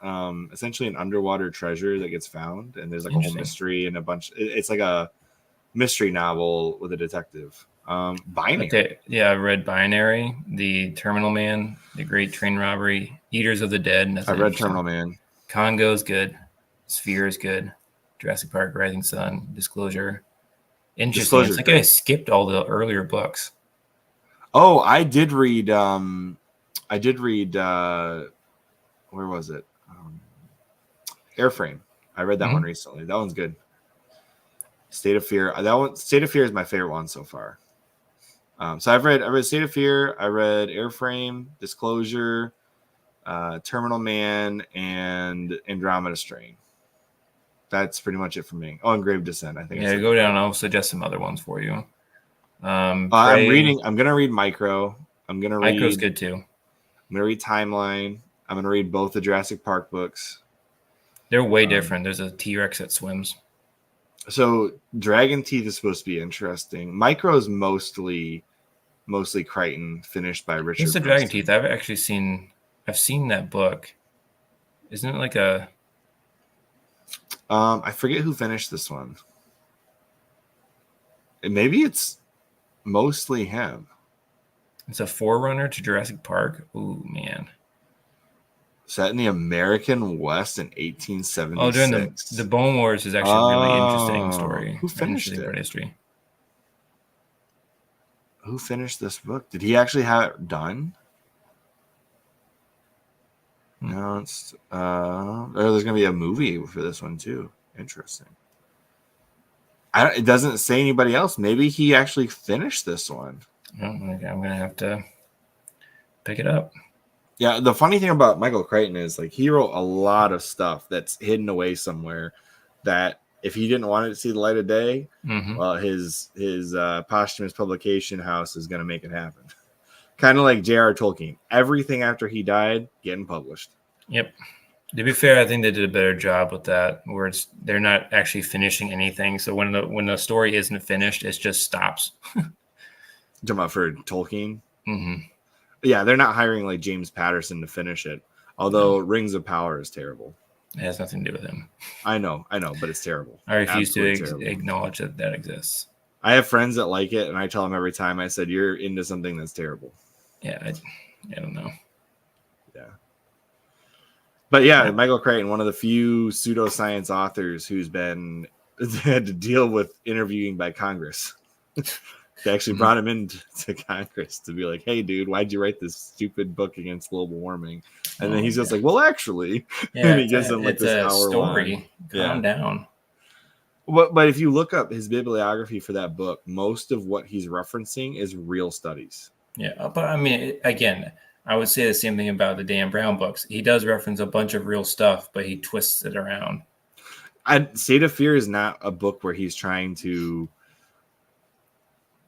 essentially an underwater treasure that gets found, and there's like a whole mystery and a bunch. It's like a mystery novel with a detective. Binary. Okay. Yeah, I read Binary, The Terminal Man, The Great Train Robbery, Eaters of the Dead. I read Terminal Man. Congo's good. Sphere is good. Jurassic Park, Rising Sun, Disclosure. Interesting. It's like I skipped all the earlier books. Oh, I did read. Where was it? Airframe. I read that one recently. That one's good. State of Fear. State of Fear is my favorite one so far. So I read State of Fear. I read Airframe, Disclosure, Terminal Man, and Andromeda Strain. That's pretty much it for me. Oh, and Grave Descent. I think. Yeah, go down. I'll suggest some other ones for you. I'm gonna read Micro. Micro's good too. I'm gonna read Timeline. I'm gonna read both the Jurassic Park books. They're way different. There's a T-Rex that swims. So Dragon Teeth is supposed to be interesting. Micro is mostly Crichton, finished by Richard. What's the Dragon Teeth? I've seen that book. Isn't it like a? I forget who finished this one. Maybe it's mostly him. It's a forerunner to Jurassic Park. Ooh, man. Set in the American West in 1876. Oh, during the Bone Wars is actually a really interesting story. Who finished it? History. Who finished this book? Did he actually have it done? No, it's there's gonna be a movie for this one too. Interesting. It doesn't say anybody else. Maybe he actually finished this one. Oh, okay. I'm gonna have to pick it up. Yeah, the funny thing about Michael Crichton is like he wrote a lot of stuff that's hidden away somewhere that if he didn't want it to see the light of day, well, his posthumous publication house is gonna make it happen. Kind of like J.R. Tolkien. Everything after he died getting published. Yep. To be fair, I think they did a better job with that, where they're not actually finishing anything. So when the story isn't finished, it just stops. Talking about for Tolkien? Mm-hmm. Yeah, they're not hiring like James Patterson to finish it. Although Rings of Power is terrible. It has nothing to do with him. I know, but it's terrible. I refuse to acknowledge that exists. I have friends that like it, and I tell them every time, I said, you're into something that's terrible. Yeah, I don't know. Yeah. But yeah, Michael Crichton, one of the few pseudoscience authors who's had to deal with interviewing by Congress. They actually brought him into Congress to be like, hey, dude, why'd you write this stupid book against global warming? And then he's just like, well, actually. Yeah, and he gives them like it's this a hour story. Calm down. But if you look up his bibliography for that book, most of what he's referencing is real studies. Yeah, but I mean, again, I would say the same thing about the Dan Brown books. He does reference a bunch of real stuff, but he twists it around. State of Fear is not a book where he's trying to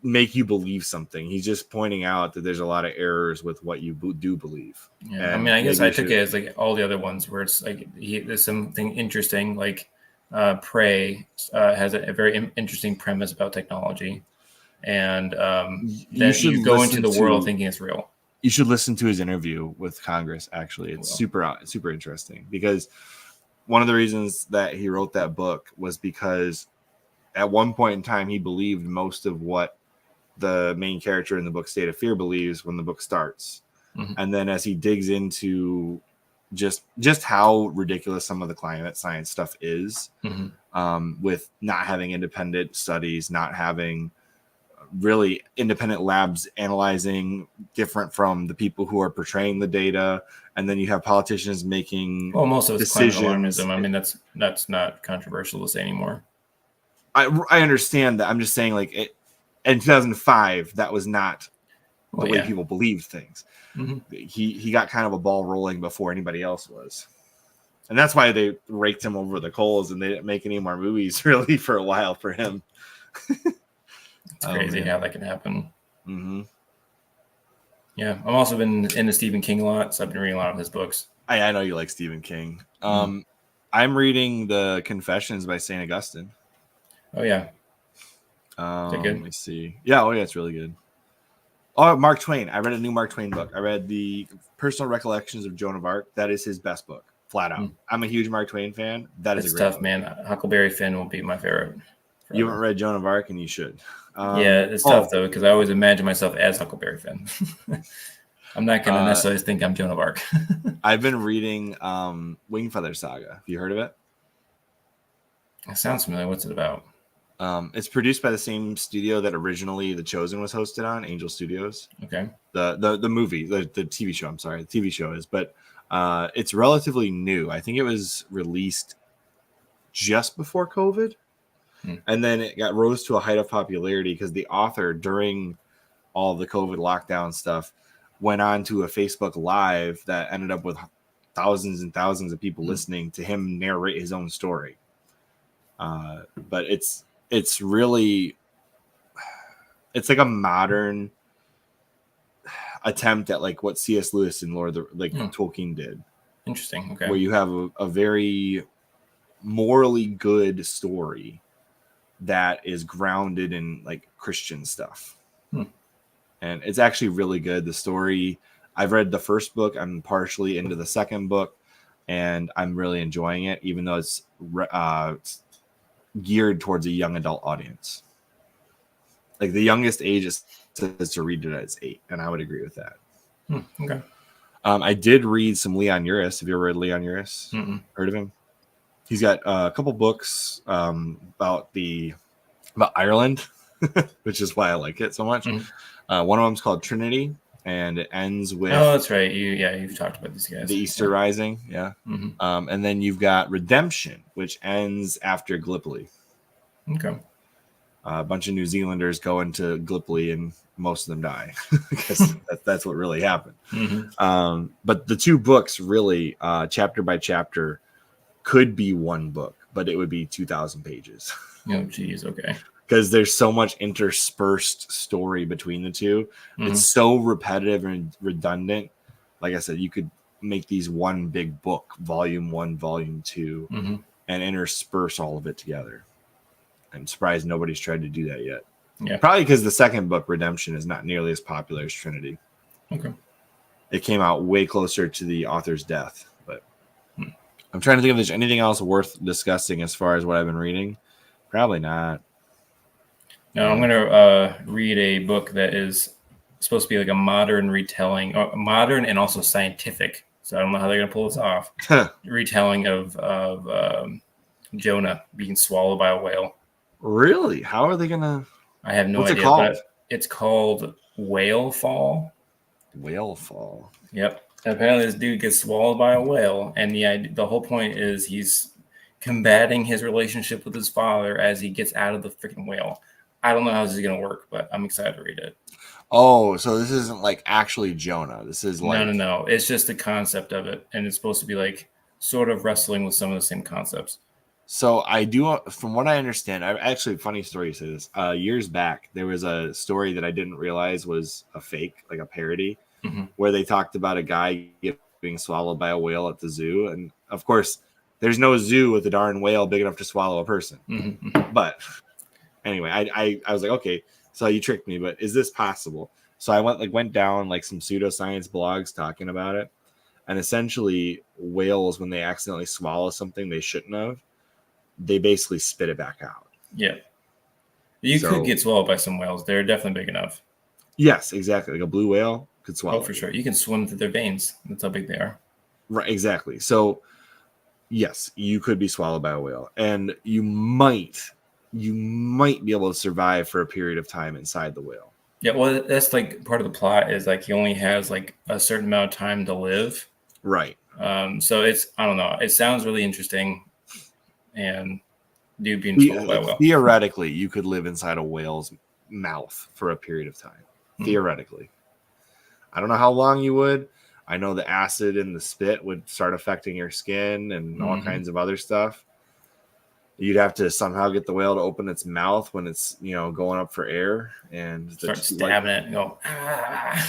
make you believe something. He's just pointing out that there's a lot of errors with what you do believe. Yeah, I mean, I guess I took it as like all the other ones where it's like there's something interesting, like Prey has a very interesting premise about technology, and you go into the world thinking it's real. You should listen to his interview with Congress. Actually, it's super interesting, because one of the reasons that he wrote that book was because at one point in time he believed most of what the main character in the book State of Fear believes when the book starts. And then as he digs into just how ridiculous some of the climate science stuff is, with not having independent studies, not having really independent labs analyzing, different from the people who are portraying the data, and then you have politicians making most of it's decisions. Climate alarmism. I mean, that's not controversial to say anymore. I understand that. I'm just saying, like, in 2005, that was not the way people believed things. He got kind of a ball rolling before anybody else was. And that's why they raked him over the coals, and they didn't make any more movies really for a while for him. It's crazy how that can happen. Yeah, I've also been into Stephen King a lot, so I've been reading a lot of his books. I know you like Stephen King. I'm reading the Confessions by St. Augustine. Oh, yeah. Is it good? Let me see. Yeah, it's really good. Oh, Mark Twain. I read a new Mark Twain book. I read the Personal Recollections of Joan of Arc. That is his best book, flat out. I'm a huge Mark Twain fan. It's a great book. Man. Huckleberry Finn will be my favorite. Forever. You haven't read Joan of Arc, and you should. It's tough, though, because I always imagine myself as Huckleberry Finn. I'm not going to necessarily think I'm Joan of Arc. I've been reading Wingfeather Saga. Have you heard of it? It sounds familiar. What's it about? It's produced by the same studio that originally The Chosen was hosted on, Angel Studios. Okay. The movie, the TV show. I'm sorry, the TV show is, but it's relatively new. I think it was released just before COVID, and then it rose to a height of popularity because the author, during all the COVID lockdown stuff, went on to a Facebook Live that ended up with thousands and thousands of people listening to him narrate his own story. But it's really, it's like a modern attempt at like what C.S. Lewis and Tolkien did. Interesting. Okay. Where you have a very morally good story that is grounded in like Christian stuff. And it's actually really good. The story, I've read the first book. I'm partially into the second book, and I'm really enjoying it, even though it's geared towards a young adult audience. Like the youngest age is to read it as 8, and I would agree with that. Okay. I did read some Leon Uris. Have you ever read Leon Uris? Heard of him? He's got a couple books about Ireland, which is why I like it so much. One of them is called Trinity, and it ends with that's right. You've talked about these guys. The Easter Rising, and then you've got Redemption, which ends after Gallipoli. Okay. A bunch of New Zealanders go into Gallipoli, and most of them die because that's what really happened. But the two books really, chapter by chapter, could be one book, but it would be 2,000 pages. Oh, geez. Okay. Because there's so much interspersed story between the two. It's so repetitive and redundant. Like I said, you could make these one big book, volume 1, volume 2, and intersperse all of it together. I'm surprised nobody's tried to do that yet. Yeah. Probably because the second book, Redemption, is not nearly as popular as Trinity. Okay. It came out way closer to the author's death. But I'm trying to think if there's anything else worth discussing as far as what I've been reading. Probably not. No, I'm going to read a book that is supposed to be like a modern retelling, modern and also scientific So I don't know how they're gonna pull this off. Retelling of Jonah being swallowed by a whale. Really? How are they gonna? I have no What's idea. it called? But it's called Whale Fall. Whale Fall. Yep. Apparently, this dude gets swallowed by a whale, and the whole point is he's combating his relationship with his father as he gets out of the freaking whale. I don't know how this is gonna work, but I'm excited to read it. Oh, so this isn't like actually Jonah. This is like no. It's just the concept of it, and it's supposed to be like sort of wrestling with some of the same concepts. So I do, from what I understand, actually, funny story to this. Years back, there was a story that I didn't realize was a fake, like a parody, where they talked about a guy being swallowed by a whale at the zoo. And of course, there's no zoo with a darn whale big enough to swallow a person. But anyway, I was like, okay, so you tricked me, but is this possible? So I went down like some pseudoscience blogs talking about it. And essentially, whales, when they accidentally swallow something they shouldn't have, they basically spit it back out. Yeah. You could get swallowed by some whales. They're definitely big enough. Yes, exactly. Like a blue whale could swallow. Oh, for sure. You can swim through their veins. That's how big they are. Right, exactly. So, yes, you could be swallowed by a whale. And you might be able to survive for a period of time inside the whale. Yeah, well, that's like part of the plot is like he only has like a certain amount of time to live. Right. So it's, I don't know. It sounds really interesting. And dude being swallowed by a whale. Theoretically, you could live inside a whale's mouth for a period of time. Theoretically. I don't know how long you would. I know the acid in the spit would start affecting your skin and all kinds of other stuff. You'd have to somehow get the whale to open its mouth when it's, going up for air and start stabbing it and go,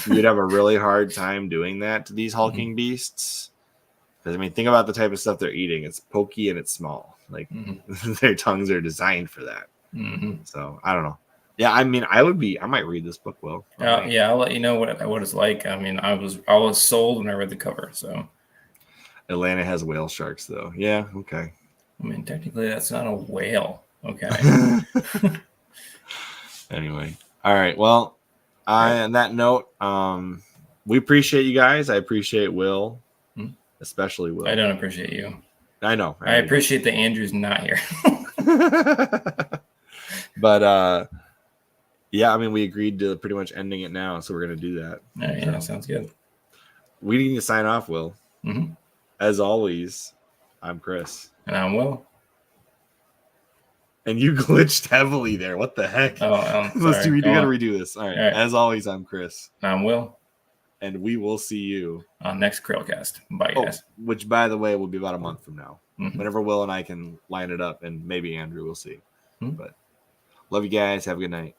You'd have a really hard time doing that to these hulking beasts. Because, I mean, think about the type of stuff they're eating. It's pokey and it's small. Like, their tongues are designed for that. So, I don't know. Yeah, I mean, I might read this book, Will. Yeah, I'll let you know what it's like. I mean, I was sold when I read the cover, so. Atlanta has whale sharks, though. Yeah, okay. I mean, technically, that's not a whale. Okay. Anyway. All right. Well, on that note, we appreciate you guys. I appreciate Will, especially Will. I don't appreciate you. I know. I appreciate that Andrew's not here. But, yeah, I mean, we agreed to pretty much ending it now, so we're going to do that. Yeah, sounds good. We need to sign off, Will. As always, I'm Chris. And I'm Will. And you glitched heavily there. What the heck? Oh, we got to redo this. All right. As always, I'm Chris. I'm Will. And we will see you on next CHRILLCAST. Bye, guys. Which, by the way, will be about a month from now. Whenever Will and I can line it up, and maybe Andrew will see. But love you guys. Have a good night.